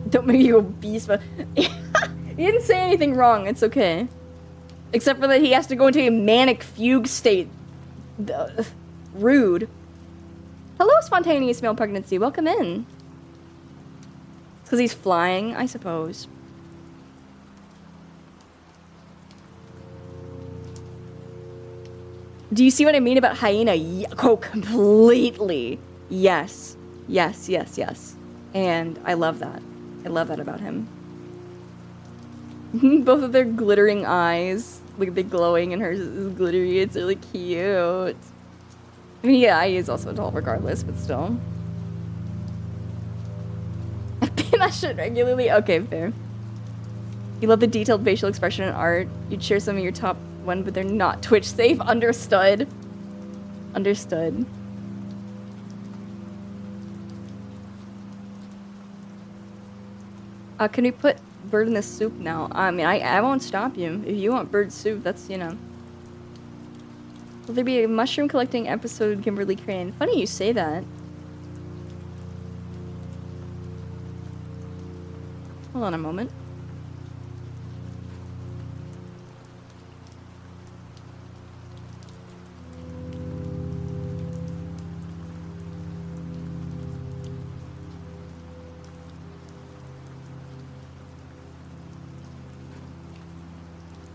Don't make you obese, but... he didn't say anything wrong, it's okay. Except for that he has to go into a manic fugue state. Rude. Hello, spontaneous male pregnancy. Welcome in. It's because he's flying, I suppose. Do you see what I mean about hyena? Oh, completely. Yes. Yes, yes, yes. And I love that. I love that about him. Both of their glittering eyes. Look at the glowing and hers is glittery. It's really cute. I mean, yeah, he is also tall regardless, but still. I pay that shit regularly. Okay, fair. You love the detailed facial expression and art. You'd share some of your top one, but they're not Twitch safe. Understood. Understood. Can we put bird in the soup now? I mean, I won't stop you. If you want bird soup, that's, you know. Will there be a mushroom collecting episode, Kimberly Crane? Funny you say that. Hold on a moment.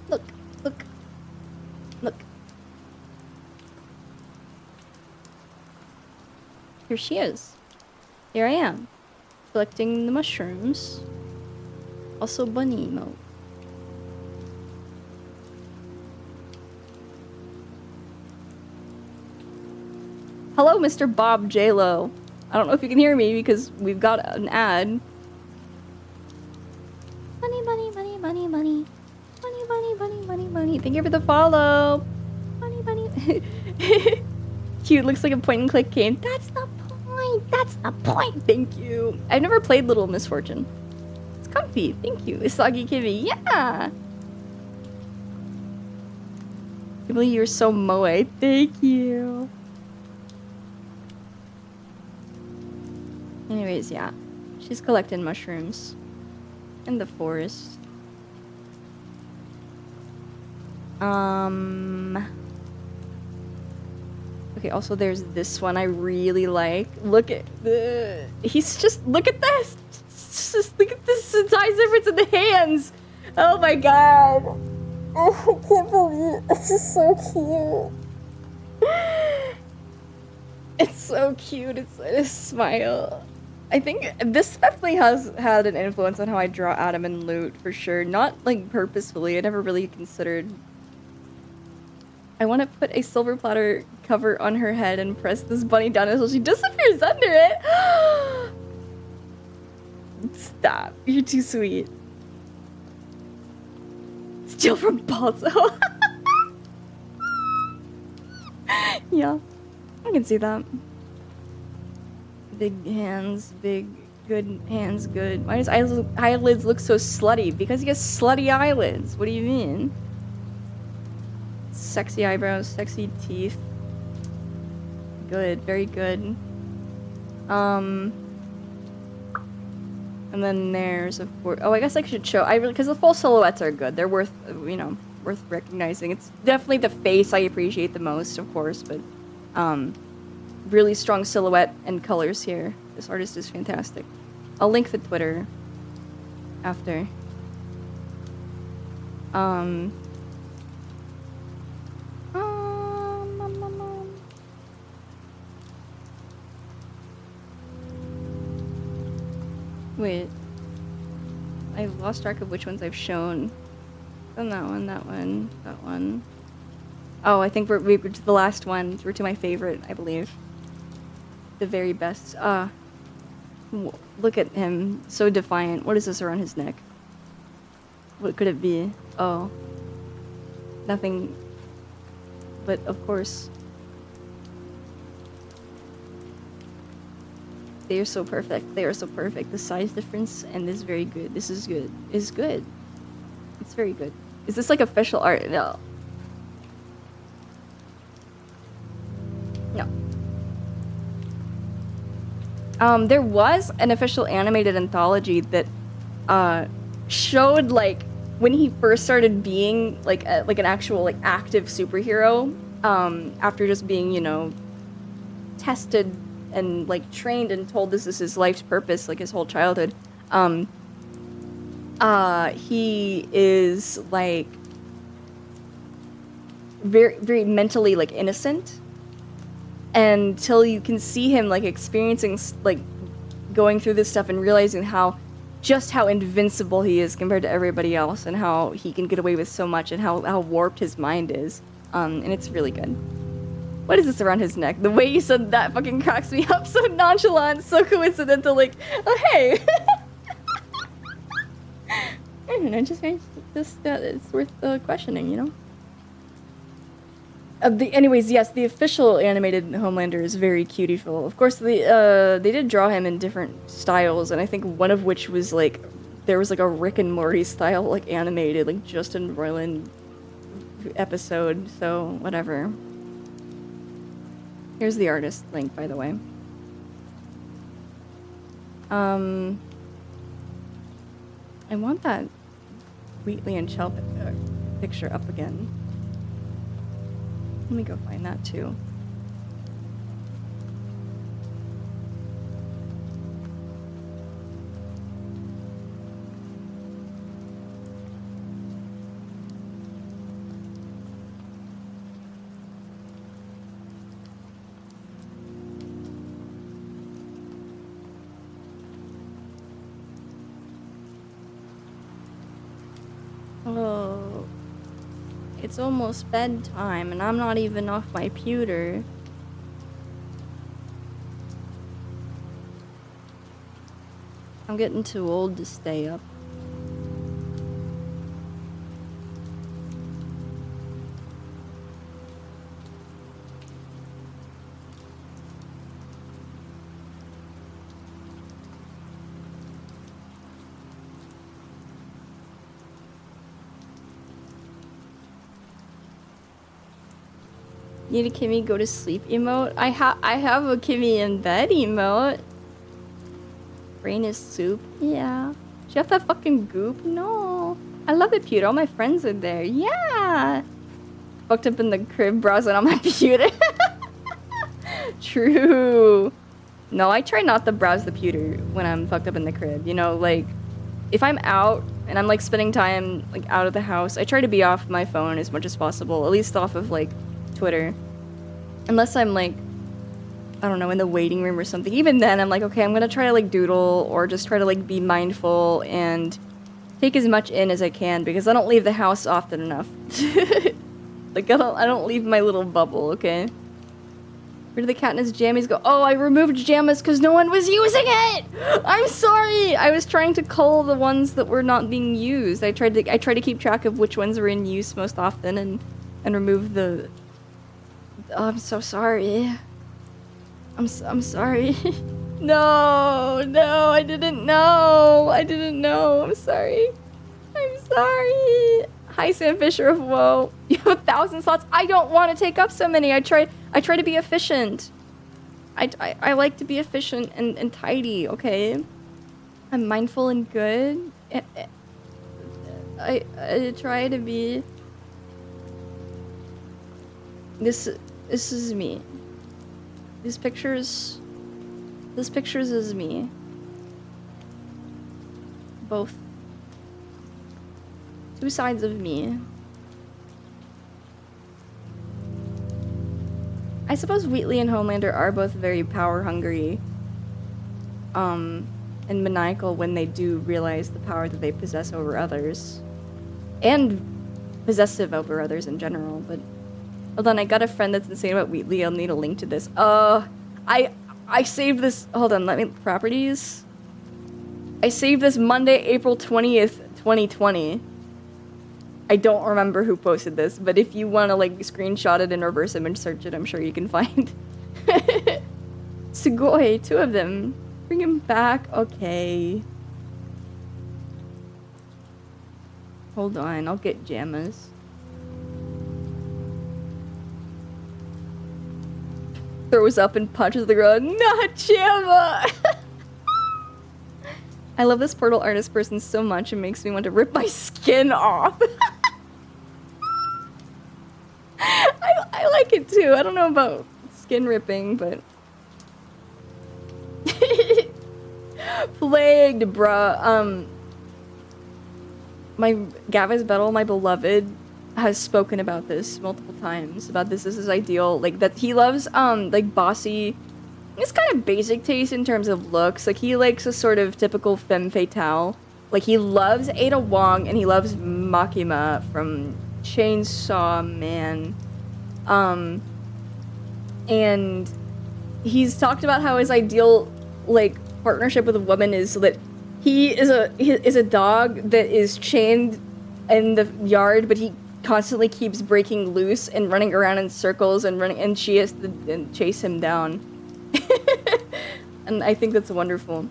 Look, look, look. Here she is. Here I am, collecting the mushrooms. Also bunny mode. Hello, Mr. Bob J-Lo. I don't know if you can hear me because we've got an ad. Bunny, bunny, bunny, bunny, bunny. Bunny, bunny, bunny, bunny, bunny. Thank you for the follow. Bunny, bunny. Cute, looks like a point and click game. That's the point. That's the point. Thank you. I've never played Little Misfortune. It's comfy. Thank you. Isagi Kivi. Yeah. Kimberly, you're so moe. Thank you. Anyways, yeah. She's collecting mushrooms in the forest. Okay, also there's this one I really like. Look at the... He's just... Look at this! Just look at this size difference in the hands! Oh my god! Oh, I can't believe it. This is so cute. It's so cute. It's a smile. I think this definitely has had an influence on how I draw Adam and Loot, for sure. Not, like, purposefully. I never really considered... I want to put a silver platter cover on her head and press this bunny down until she disappears under it. Stop. You're too sweet. Steal from Balzo. Yeah. I can see that. Big hands, big, good hands, good. Why does eyelids look so slutty? Because he has slutty eyelids. What do you mean? Sexy eyebrows, sexy teeth. Good, very good. And then there's a oh, I guess I should show. Because the full silhouettes are good. They're worth, you know, worth recognizing. It's definitely the face I appreciate the most, of course, but really strong silhouette and colors here. This artist is fantastic. I'll link the Twitter after. Wait. I've lost track of which ones I've shown. Done that one, that one, that one. Oh, I think we're to the last one. We're to my favorite, I believe. The very best. Look at him, so defiant. What is this around his neck? What could it be? Oh, nothing. But of course, they are so perfect. They are so perfect. The size difference and this very good. This is good. Is good. It's very good. Is this like official art? No. No. There was an official animated anthology that showed like when he first started being like an actual like active superhero after just being, you know, tested and like trained and told this is his life's purpose like his whole childhood. He is like very very mentally like innocent until you can see him like experiencing like going through this stuff and realizing how invincible he is compared to everybody else and how he can get away with so much and how warped his mind is. And it's really good. What is this around his neck? The way you said that fucking cracks me up. So nonchalant, so coincidental, like, oh hey. I don't know, just it's worth questioning, you know? Anyways, yes, the official animated Homelander is very cutiful. Of course, they did draw him in different styles, and I think one of which was like, there was like a Rick and Morty style, like animated, like Justin Roiland episode, so whatever. Here's the artist link, by the way. I want that Wheatley and Chell picture up again. Let me go find that too. Oh, it's almost bedtime and I'm not even off my pewter. I'm getting too old to stay up. Need a Kimmy go to sleep emote? I have a Kimmy in bed emote. Brain is soup. Yeah. Do you have that fucking goop? No. I love it, Pewter. All my friends are there. Yeah. Fucked up in the crib browsing on my pewter. True. No, I try not to browse the pewter when I'm fucked up in the crib. You know, like, if I'm out and I'm like spending time like out of the house, I try to be off my phone as much as possible. At least off of like Twitter. Unless I'm like, I don't know, in the waiting room or something. Even then, I'm like, okay, I'm gonna try to like doodle or just try to like be mindful and take as much in as I can because I don't leave the house often enough. Like I don't leave my little bubble, okay? Where did the cat and his jammies go? Oh, I removed jammies because no one was using it! I'm sorry! I was trying to cull the ones that were not being used. I tried to keep track of which ones were in use most often and remove the... Oh, I'm so sorry. I'm sorry. No, I didn't know. I'm sorry. I'm sorry. Hi, Sam Fisher of Woe. You have 1,000 slots. I don't want to take up so many. I try to be efficient. I like to be efficient and tidy, okay? I'm mindful and good. I try to be... This is me. These pictures is me. Both. Two sides of me. I suppose Wheatley and Homelander are both very power hungry. And maniacal when they do realize the power that they possess over others. And possessive over others in general, but Hold on, I got a friend that's insane about Wheatley. I'll need a link to this. I saved this. Hold on, let me properties. I saved this Monday, April 20th, 2020. I don't remember who posted this, but if you want to like screenshot it and reverse image search it, I'm sure you can find. Sugoi, 2 of them. Bring him back. Okay. Hold on, I'll get Jammas. Throws up and punches the ground. Not Jamma! I love this portal artist person so much, it makes me want to rip my skin off. I like it too. I don't know about skin ripping, but... Plagued, bruh. My Gavis Battle, my beloved, has spoken about this multiple times. About this is his ideal. Like, that he loves, like, bossy... It's kind of basic taste in terms of looks. Like, he likes a sort of typical femme fatale. Like, he loves Ada Wong, and he loves Makima from Chainsaw Man. And he's talked about how his ideal, like, partnership with a woman is that he is a dog that is chained in the yard, but he constantly keeps breaking loose and running around in circles and she has to chase him down. And I think that's wonderful.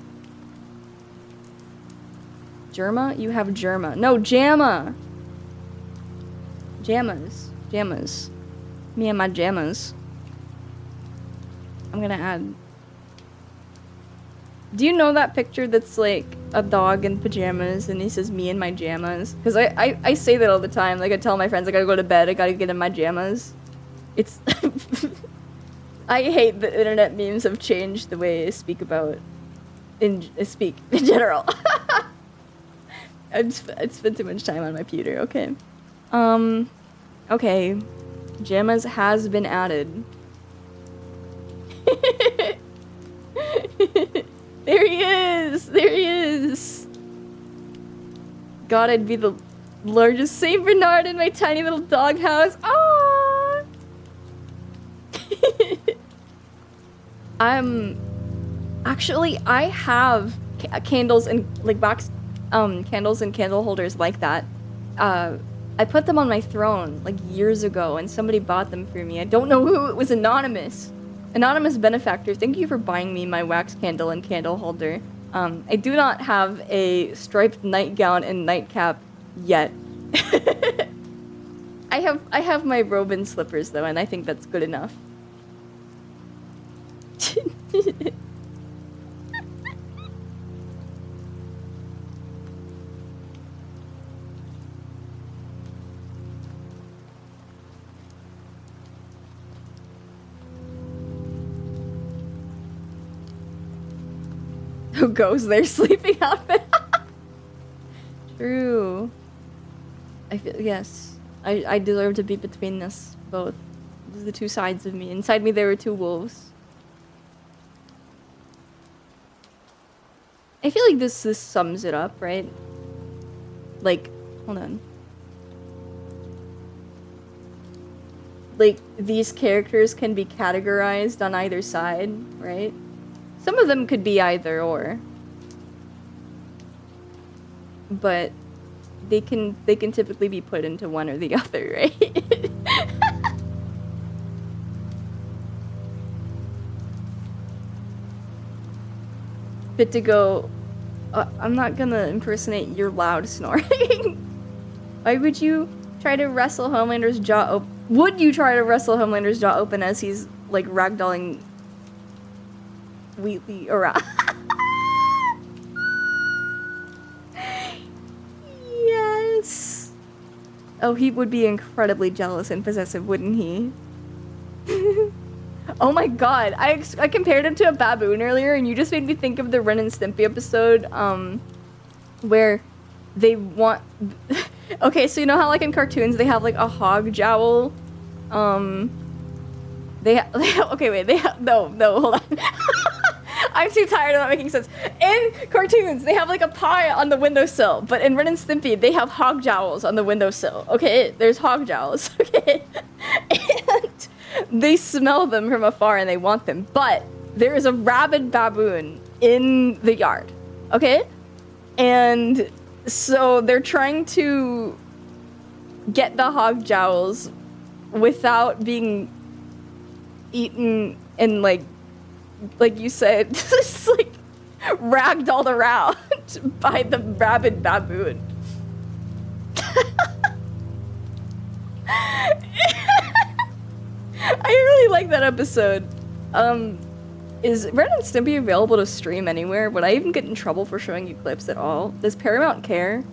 Germa? You have Germa. No, Jamma! Jammas. Jammas. Me and my jammas. I'm gonna add... Do you know that picture that's like a dog in pajamas and he says me and my jammas? Because I say that all the time. Like, I tell my friends I gotta go to bed, I gotta get in my jammas. It's... I hate the internet memes have changed the way I speak about... speak in general. I'd spent too much time on my computer, okay. Okay. Jammas has been added. There he is! There he is! God, I'd be the largest Saint Bernard in my tiny little doghouse. Aww! Actually, I have candles and, like, box, candles and candle holders like that. I put them on my throne, like, years ago, and somebody bought them for me. I don't know who, it was anonymous. Anonymous benefactor, thank you for buying me my wax candle and candle holder. I do not have a striped nightgown and nightcap yet. I have my robe and slippers though, and I think that's good enough. Who goes there sleeping outfit? True. I feel, yes. I deserve to be between us both. These are the two sides of me. Inside me there were 2 wolves. I feel like this sums it up, right? Like, hold on. Like, these characters can be categorized on either side, right? Some of them could be either or. But they can typically be put into one or the other, right? Fit to go. I'm not gonna impersonate your loud snoring. Why would you try to wrestle Homelander's jaw open? Would you try to wrestle Homelander's jaw open as he's like ragdolling Wheatley around? Yes. Oh, he would be incredibly jealous and possessive, wouldn't he? Oh my god, I compared him to a baboon earlier, and you just made me think of the Ren and Stimpy episode, where they want... Okay, so you know how, like, in cartoons, they have, like, a hog jowl? Okay, wait, no, hold on. I'm too tired of not making sense. In cartoons, they have, like, a pie on the windowsill, but in Ren and Stimpy, they have hog jowls on the windowsill, okay? There's hog jowls, okay? They smell them from afar and they want them. But there is a rabid baboon in the yard. Okay? And so they're trying to get the hog jowls without being eaten and like you said, just like ragdolled around by the rabid baboon. I really like that episode. Is Ren and Stimpy available to stream anywhere? Would I even get in trouble for showing you clips at all? Does Paramount care?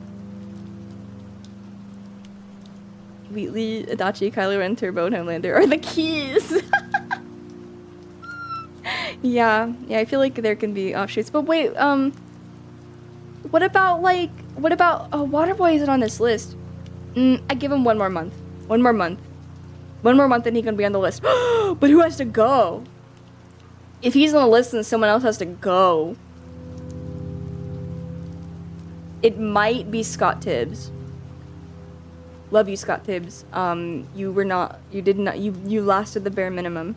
Wheatley, Adachi, Kylo Ren, Turbo, and Homelander are the keys! Yeah, I feel like there can be offshoots. But wait, what about Waterboy isn't on this list. I give him one more month. One more month and he can be on the list. But who has to go? If he's on the list then someone else has to go. It might be Scott Tibbs. Love you, Scott Tibbs. You lasted the bare minimum.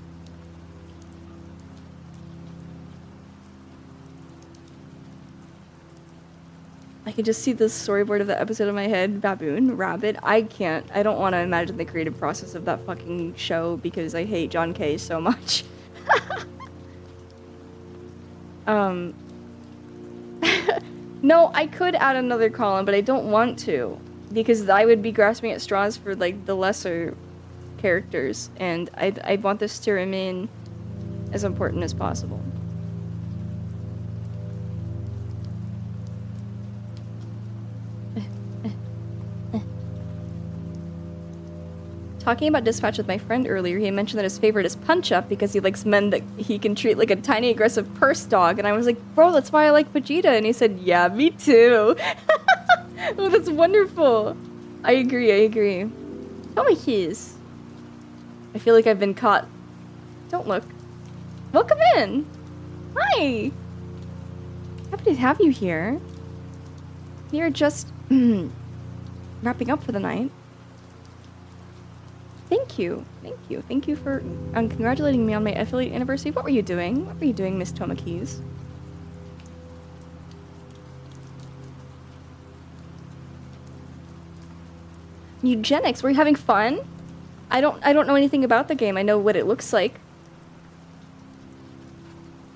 I can just see the storyboard of the episode in my head. Baboon, rabbit. I don't want to imagine the creative process of that fucking show because I hate John Kay so much. No, I could add another column, but I don't want to because I would be grasping at straws for like the lesser characters, and I want this to remain as important as possible. Talking about Dispatch with my friend earlier, he mentioned that his favorite is Punch Up because he likes men that he can treat like a tiny aggressive purse dog, and I was like, bro, that's why I like Vegeta, and he said, yeah, me too. Oh, that's wonderful. I agree. Tell me keys. I feel like I've been caught. Don't look. Welcome in. Hi. Happy to have you here. You're just wrapping up for the night. Thank you for congratulating me on my affiliate anniversary. What were you doing, Miss Toma Keys? Eugenics, were you having fun? I don't know anything about the game. I know what it looks like.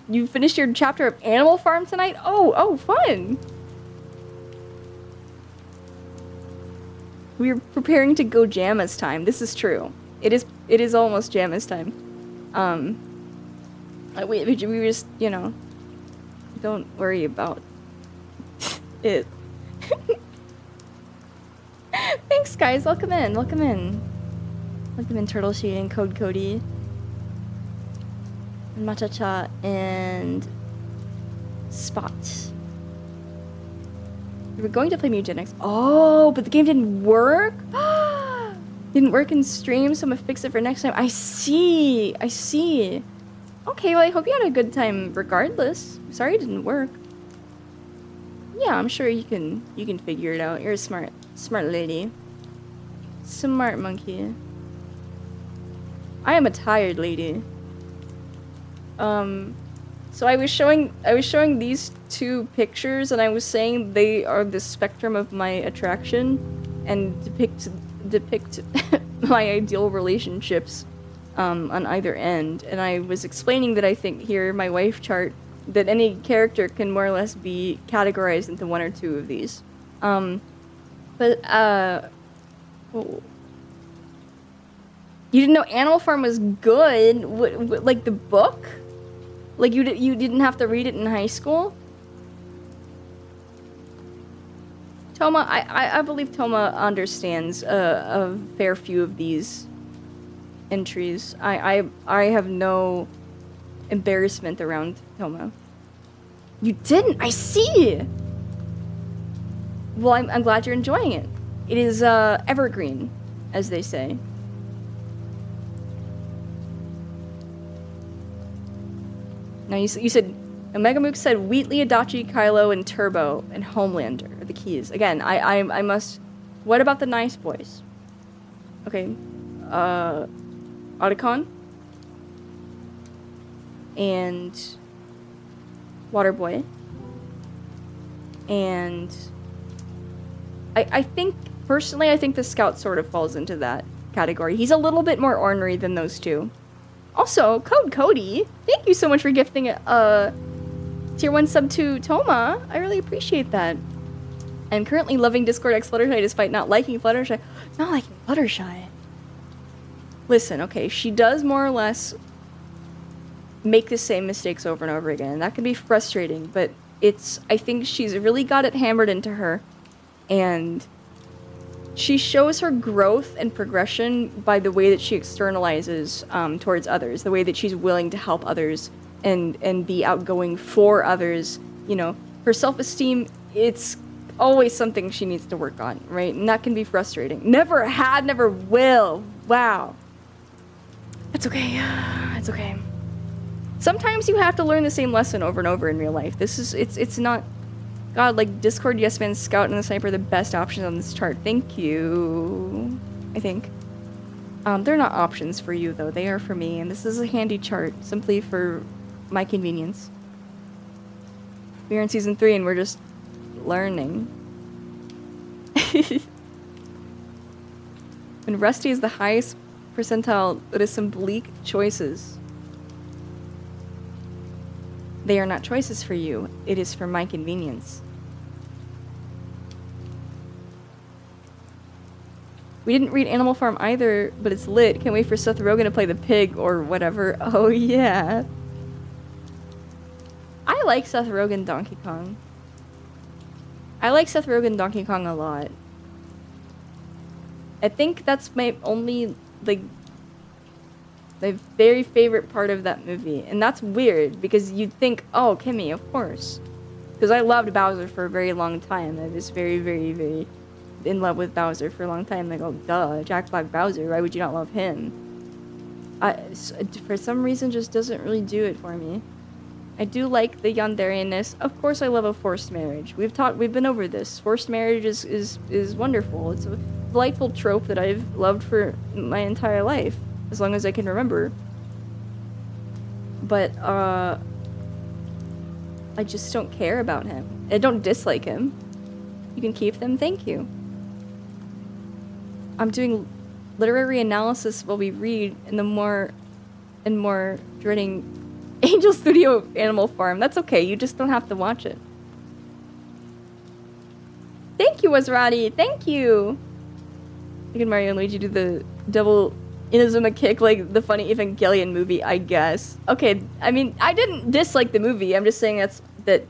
You finished your chapter of Animal Farm tonight? Oh, fun! We're preparing to go Jamma's time. This is true. It is almost Jamma's time. We just, don't worry about it. Thanks, guys. Welcome in, Turtle Sheet and Code Cody. And Machacha and Spot. We were going to play Mugenics. Oh, but the game didn't work? Didn't work in stream, so I'm gonna fix it for next time. I see. Okay, well, I hope you had a good time regardless. Sorry it didn't work. Yeah, I'm sure you can figure it out. You're a smart lady. Smart monkey. I am a tired lady. So I was showing these two pictures, and I was saying they are the spectrum of my attraction, and depict my ideal relationships on either end. And I was explaining that I think here, my wife chart, that any character can more or less be categorized into one or two of these. You didn't know Animal Farm was good? Like the book? Like you didn't have to read it in high school? Toma, I believe Toma understands a fair few of these entries. I have no embarrassment around Toma. You didn't? I see! Well, I'm glad you're enjoying it. It is evergreen, as they say. Now you said, Omega Mook said Wheatley, Adachi, Kylo, and Turbo, and Homelander are the keys. Again, I must... What about the nice boys? Okay. Otacon? and Waterboy. And I think, personally, I think the Scout sort of falls into that category. He's a little bit more ornery than those two. Also, Code Cody, thank you so much for gifting a tier 1 sub to Toma. I really appreciate that. I'm currently loving Discord X Fluttershy despite not liking Fluttershy. Not liking Fluttershy. Listen, okay, she does more or less make the same mistakes over and over again. And that can be frustrating, but I think she's really got it hammered into her. And she shows her growth and progression by the way that she externalizes towards others, the way that she's willing to help others and be outgoing for others. You know, her self-esteem, it's always something she needs to work on, right? And that can be frustrating. Never had, never will. Wow. That's okay. It's okay. Sometimes you have to learn the same lesson over and over in real life. It's not... God, like, Discord, Yes Man, Scout, and the Sniper are the best options on this chart. Thank you. I think. They're not options for you, though. They are for me, and this is a handy chart, simply for my convenience. We're in Season 3, and we're just learning. When Rusty is the highest percentile, it is some bleak choices. They are not choices for you. It is for my convenience. We didn't read Animal Farm either, but it's lit. Can't wait for Seth Rogen to play the pig or whatever. Oh, yeah. I like Seth Rogen Donkey Kong. I like Seth Rogen Donkey Kong a lot. I think that's my only, like, my very favorite part of that movie. And that's weird, because you'd think, oh, Kimmy, of course. Because I loved Bowser for a very long time. I was very, very, very in love with Bowser for a long time. Like, oh, duh, Jack Black Bowser, why would you not love him? For some reason, just doesn't really do it for me. I do like the yandere-ness. Of course I love a forced marriage. We've been over this. Forced marriage is wonderful. It's a delightful trope that I've loved for my entire life, as long as I can remember. But, I just don't care about him. I don't dislike him. You can keep them, thank you. I'm doing literary analysis while we read, and the more and more dreading Angel Studio Animal Farm. That's okay, you just don't have to watch it. Thank you, Wazrati, thank you! Look at Mario and Luigi do the double Inazuma kick like the funny Evangelion movie, I guess. Okay, I mean, I didn't dislike the movie, I'm just saying that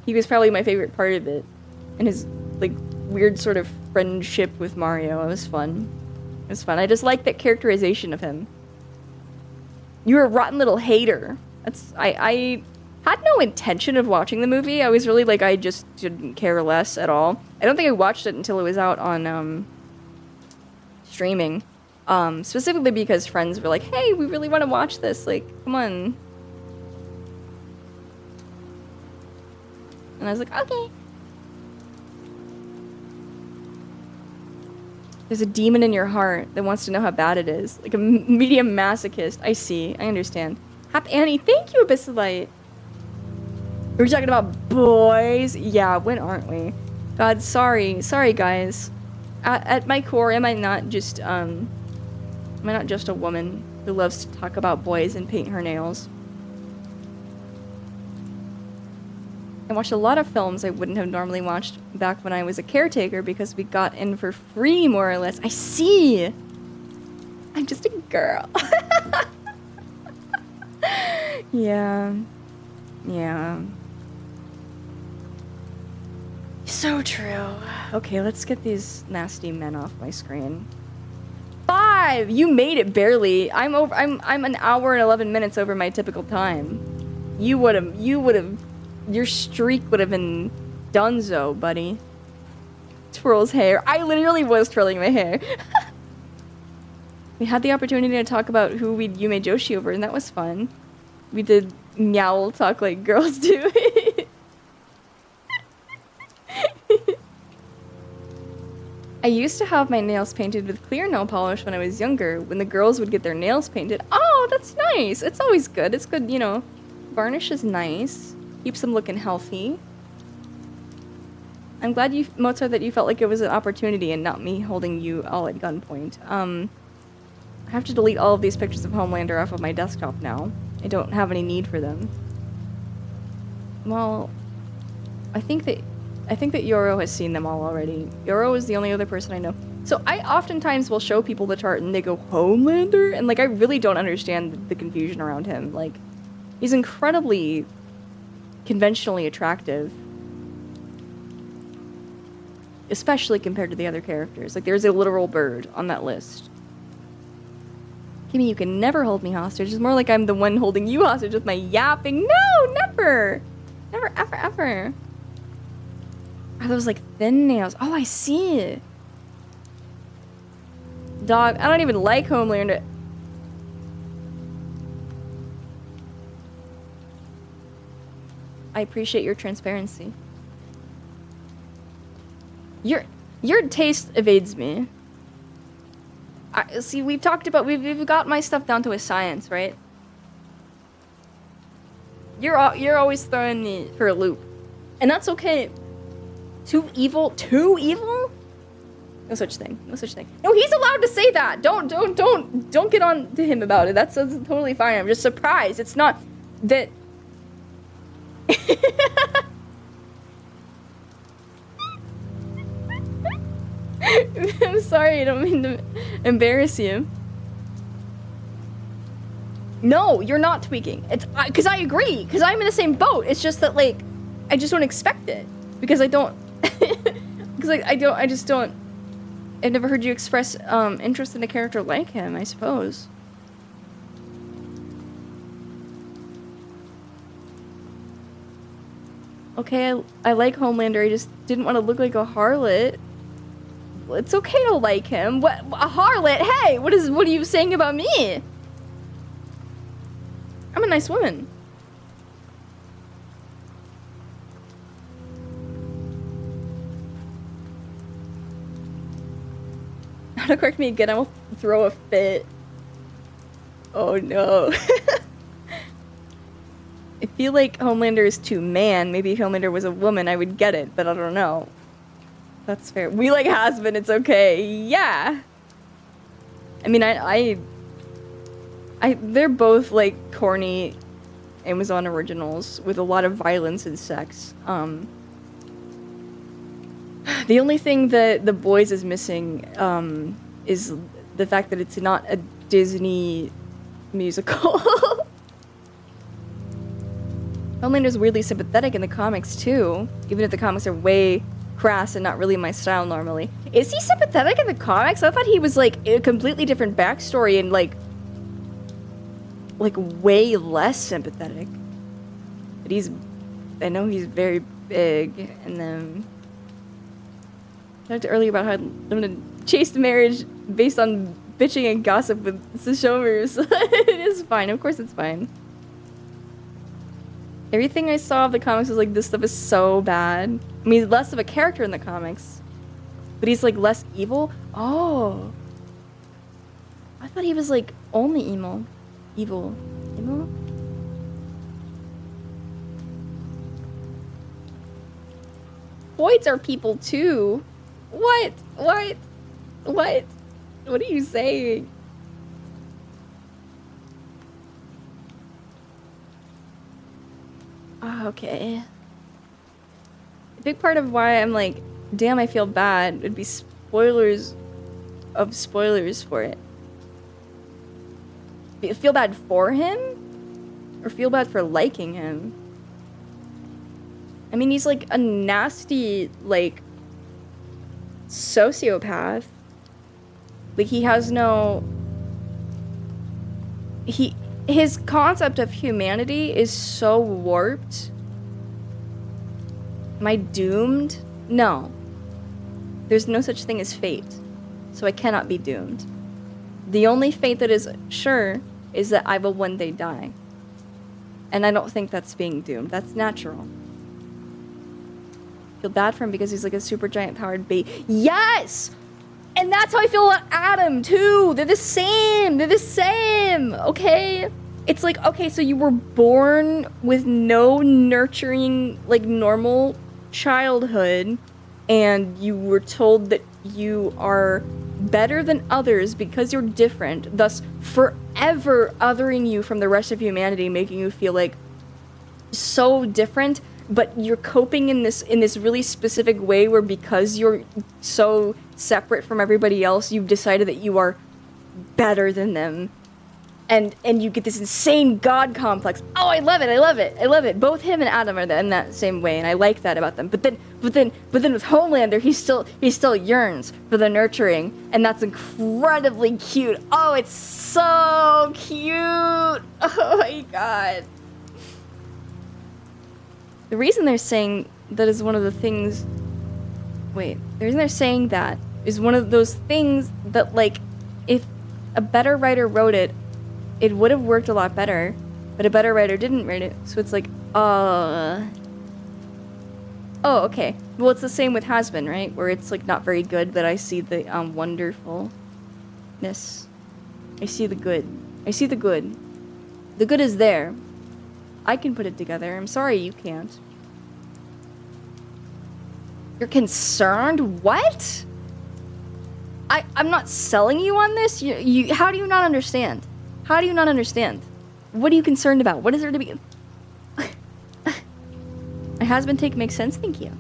he was probably my favorite part of it. And his, like, weird sort of friendship with Mario. It was fun. It was fun. I just like that characterization of him. You're a rotten little hater. I had no intention of watching the movie. I was really like, I just didn't care less at all. I don't think I watched it until it was out on, streaming. Specifically because friends were like, hey, we really want to watch this. Like, come on. And I was like, okay. There's a demon in your heart that wants to know how bad it is. Like a medium masochist. I see. I understand. Happy Annie, thank you, Abyssalite. We're talking about boys. Yeah, when aren't we? God, sorry. Sorry, guys. At my core, am I not just a woman who loves to talk about boys and paint her nails? I watched a lot of films I wouldn't have normally watched back when I was a caretaker because we got in for free, more or less. I see! I'm just a girl. Yeah. Yeah. So true. Okay, let's get these nasty men off my screen. 5! You made it, barely. I'm an hour and 11 minutes over my typical time. You would've, your streak would have been donezo, buddy. Twirls hair. I literally was twirling my hair. We had the opportunity to talk about who we'd Yume Joshi over, and that was fun. We did meowl talk like girls do. I used to have my nails painted with clear nail polish when I was younger, when the girls would get their nails painted. Oh, that's nice. It's always good. It's good, you know, Varnish is nice. Keeps them looking healthy. I'm glad you, Mozart, that you felt like it was an opportunity and not me holding you all at gunpoint. I have to delete all of these pictures of Homelander off of my desktop now. I don't have any need for them. Well, I think that Yoro has seen them all already. Yoro is the only other person I know. So I oftentimes will show people the chart and they go, Homelander? And like, I really don't understand the confusion around him. Like, he's incredibly conventionally attractive. Especially compared to the other characters. Like, there's a literal bird on that list. Kimmy, you can never hold me hostage. It's more like I'm the one holding you hostage with my yapping. No, never! Never, ever, ever. Are those like thin nails? Oh, I see it. Dog, I don't even like Homelander. I appreciate your transparency. Your taste evades me. See, we've talked about, we've got my stuff down to a science, right? You're always throwing me for a loop. And that's okay. Too evil? Too evil? No such thing. No such thing. No, he's allowed to say that. Don't get on to him about it. That's totally fine. I'm just surprised. It's not that... I'm sorry, I don't mean to embarrass you. No, you're not tweaking. It's because I agree, because I'm in the same boat. It's just that, like, I just don't expect it. Because I don't... Because I just don't... I've never heard you express interest in a character like him, I suppose. Okay, I like Homelander, I just didn't want to look like a harlot. It's okay to like him. What, a harlot? Hey, what are you saying about me? I'm a nice woman. How to correct me again, I will throw a fit. Oh no. I feel like Homelander is too man. Maybe if Homelander was a woman, I would get it, but I don't know. That's fair. We like has-been, it's okay. Yeah. I mean, they're both like corny Amazon originals with a lot of violence and sex. The only thing that The Boys is missing is the fact that it's not a Disney musical. Homelander's weirdly sympathetic in the comics too, even if the comics are way crass and not really my style normally. Is he sympathetic in the comics? I thought he was like a completely different backstory and like way less sympathetic. But I know he's very big. And then I talked earlier about how I'm gonna chase the marriage based on bitching and gossip with Sashomers. It is fine. Of course it's fine. Everything I saw of the comics was like, this stuff is so bad. I mean, he's less of a character in the comics. But he's like less evil. Oh. I thought he was like only emo. Evil. Emo? Voids are people too. What? What? What? What are you saying? Okay. A big part of why I'm like, damn, I feel bad would be spoilers of spoilers for it. Feel bad for him? Or feel bad for liking him? I mean, he's like a nasty, like, sociopath. Like, he has no... His concept of humanity is so warped. Am I doomed? No. There's no such thing as fate. So I cannot be doomed. The only fate that is sure is that I will one day die. And I don't think that's being doomed. That's natural. Feel bad for him because he's like a super giant powered baby. Yes! And that's how I feel about Adam, too. They're the same. They're the same. Okay? It's like, okay, so you were born with no nurturing, like, normal childhood, and you were told that you are better than others because you're different, thus forever othering you from the rest of humanity, making you feel like so different, but you're coping in this really specific way where because you're so separate from everybody else, you've decided that you are better than them. And you get this insane god complex. Oh, I love it, I love it, I love it. Both him and Adam are in that same way, and I like that about them. But then with Homelander, he still yearns for the nurturing, and that's incredibly cute. Oh, it's so cute. Oh my god. The reason they're saying that is one of the things. Wait, the reason they're saying that is one of those things that, like, if a better writer wrote it, it would have worked a lot better, but a better writer didn't write it, so it's like, oh, okay. Well, it's the same with Has Been, right? Where it's, like, not very good, but I see the, wonderfulness. I see the good. I see the good. The good is there. I can put it together. I'm sorry you can't. You're concerned? What? I'm not selling you on this? How do you not understand? How do you not understand? What are you concerned about? What is there to be... My husband take makes sense, thank you.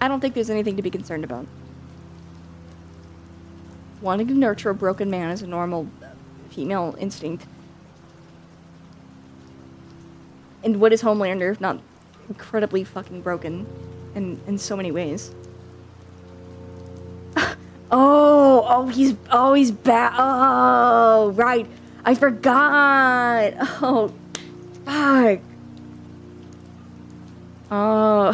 I don't think there's anything to be concerned about. Wanting to nurture a broken man is a normal female instinct. And what is Homelander if not incredibly fucking broken in so many ways? He's bad. Oh, right. I forgot. Oh, fuck. Oh.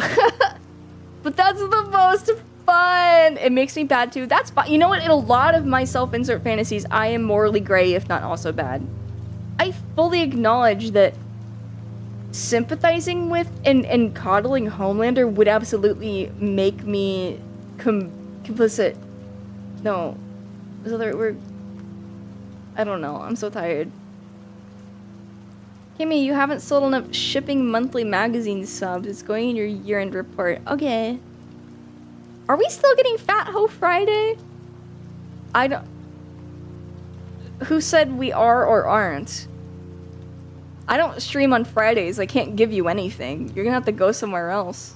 But that's the most fun. It makes me bad too. That's fine. You know what? In a lot of my self-insert fantasies, I am morally gray, if not also bad. I fully acknowledge that sympathizing with and coddling Homelander would absolutely make me complicit. No. Is that the right word? I don't know. I'm so tired. Kimmy, you haven't sold enough shipping monthly magazine subs. It's going in your year-end report. Okay. Are we still getting Fat Ho Friday? I don't... Who said we are or aren't? I don't stream on Fridays. I can't give you anything. You're gonna have to go somewhere else.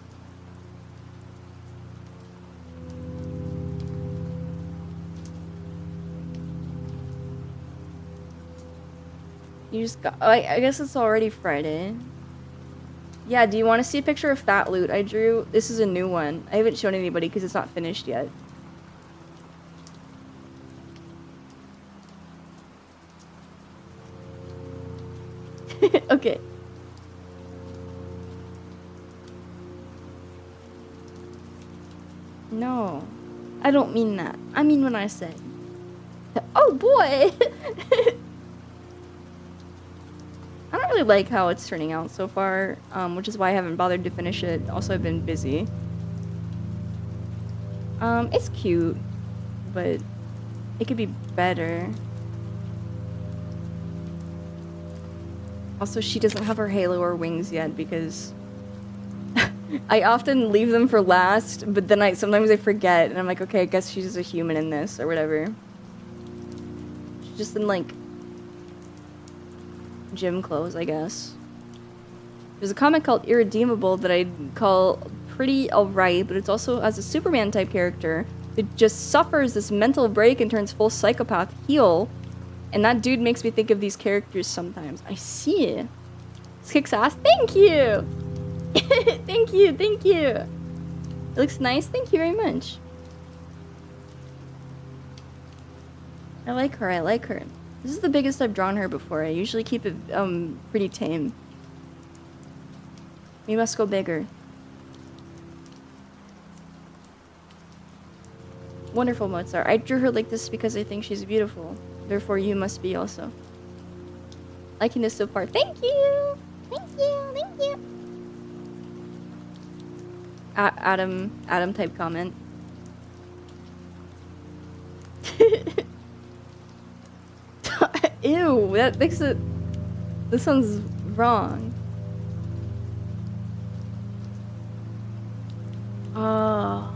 You just got... I guess it's already Friday. Yeah, do you want to see a picture of Fat Loot I drew? This is a new one. I haven't shown anybody because it's not finished yet. Okay. No. I don't mean that. I mean when I say... Oh boy! I don't really like how it's turning out so far, which is why I haven't bothered to finish it. Also, I've been busy. It's cute, but it could be better. Also, she doesn't have her halo or wings yet because I often leave them for last, but then sometimes I forget, and I'm like, okay, I guess she's just a human in this, or whatever. She's just in, like, gym clothes, I guess. There's a comic called Irredeemable that I'd call pretty alright, but it's also as a Superman type character that just suffers this mental break and turns full psychopath heel, and that dude makes me think of these characters sometimes. I see. This kicks ass. Thank you! Thank you, thank you! It looks nice, thank you very much. I like her, I like her. This is the biggest I've drawn her before. I usually keep it pretty tame. We must go bigger. Wonderful, Mozart. I drew her like this because I think she's beautiful. Therefore, you must be also. Liking this so far. Thank you! Thank you, thank you! Adam type comment. Ew, that makes it... This one's wrong. Oh.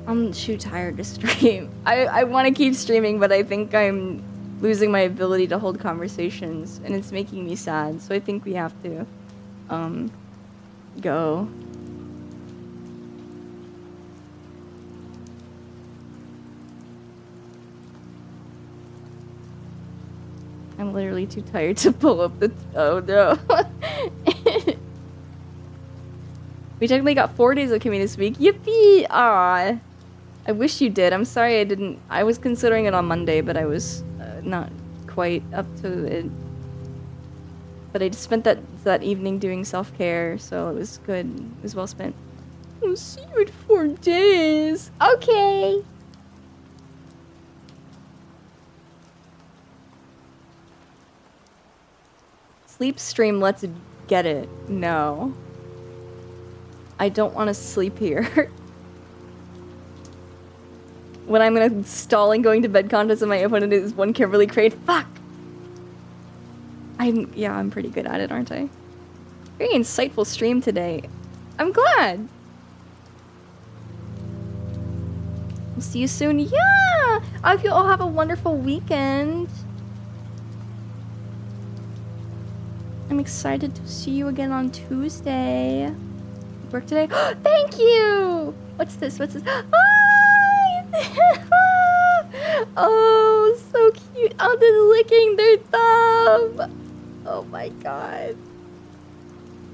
I'm too tired to stream. I want to keep streaming, but I think I'm losing my ability to hold conversations, and it's making me sad, so I think we have to, go. I'm literally too tired to pull up the... Oh no. We technically got 4 days of community this week. Yippee! Aw. I wish you did. I'm sorry I didn't... I was considering it on Monday, but I was not quite up to it. But I just spent that evening doing self-care, so it was good. It was well spent. I'll see you in 4 days. Okay! Sleep stream, let's get it. No. I don't want to sleep here. When I'm gonna stalling going to bed contest and my opponent is one Kimberly Crate. Fuck! Yeah, I'm pretty good at it, aren't I? Very insightful stream today. I'm glad! We'll see you soon. Yeah! I hope you all have a wonderful weekend. I'm excited to see you again on Tuesday. Work today? Thank you! What's this? What's this? Oh, so cute. Oh, they're licking their thumb. Oh my god.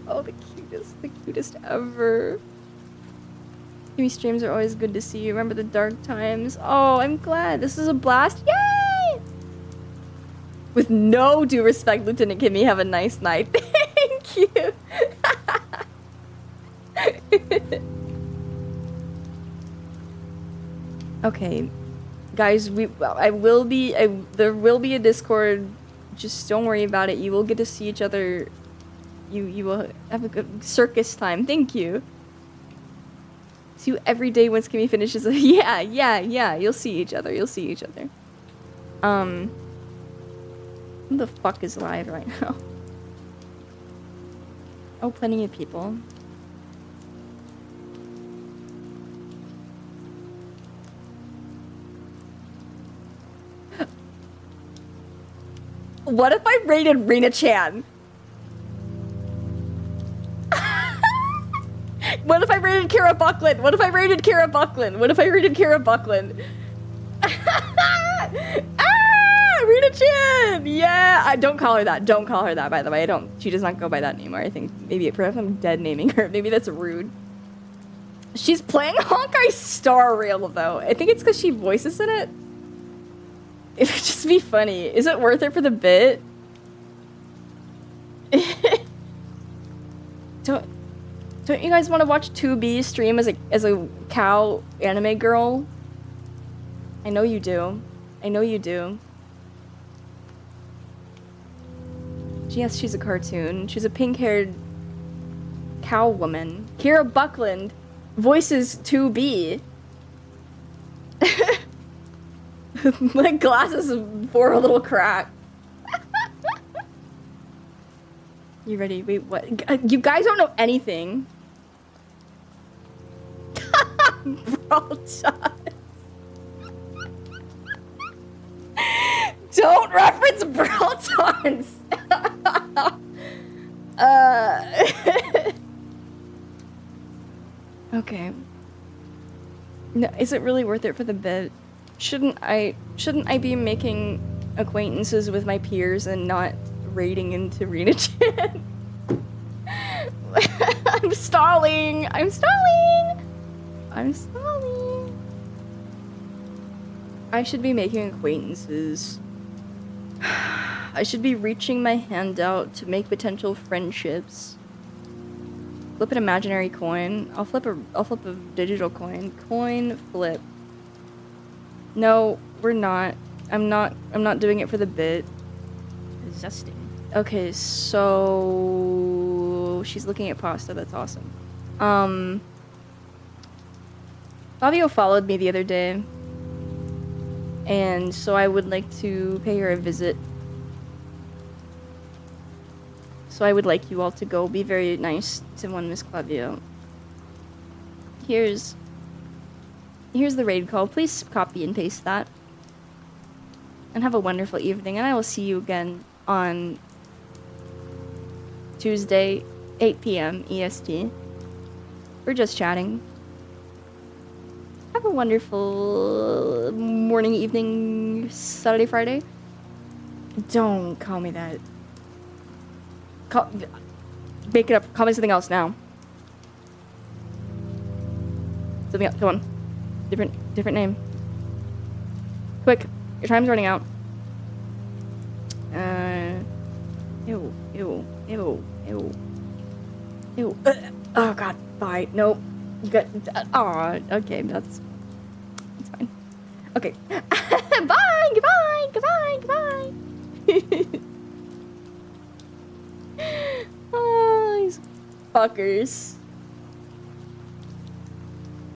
Oh, the cutest ever. TV streams are always good to see you. Remember the dark times? Oh, I'm glad. This is a blast. Yay! With no due respect, Lieutenant Kimmy, have a nice night. Thank you. Okay, guys, there will be a Discord. Just don't worry about it. You will get to see each other. You will have a good circus time. Thank you. See you every day once Kimmy finishes. Yeah. You'll see each other. Who the fuck is live right now? Oh, plenty of people. What if I rated Rena-chan? What if I rated Kara Buckland? Ah! Rena-chan! Yeah! Don't call her that. Don't call her that, by the way. She does not go by that anymore. I think maybe perhaps I'm dead naming her. Maybe that's rude. She's playing Honkai Star Rail, though. I think it's because she voices in it. It would just be funny. Is it worth it for the bit? Don't you guys want to watch 2B stream as a cow anime girl? I know you do. Yes, she's a cartoon. She's a pink-haired cow woman. Kira Buckland voices 2B. My glasses bore a little crack. You ready? Wait, what? You guys don't know anything. Brawl shots. Don't reference Brawl Tons. Okay. No, is it really worth it for the bit? Shouldn't I be making acquaintances with my peers and not raiding into Rena-chan? I'm stalling. I should be making acquaintances. I should be reaching my hand out to make potential friendships. Flip an imaginary coin. I'll flip a digital coin. Coin flip. No, we're not. I'm not doing it for the bit. Exhausting. Okay, so she's looking at pasta. That's awesome. Fabio followed me the other day. And so I would like to pay her a visit. So I would like you all to go be very nice to one Miss Claudia. Here's the raid call. Please copy and paste that. And have a wonderful evening, and I will see you again on Tuesday, 8 p.m. EST. We're just chatting. Have a wonderful morning, evening, Saturday, Friday. Don't call me that. Make it up. Call me something else now. Something else. Come on. Different name. Quick. Your time's running out. Ew. Oh god, bye. Nope. You got. Okay, that's fine. Okay. Bye. Goodbye. Oh, these fuckers.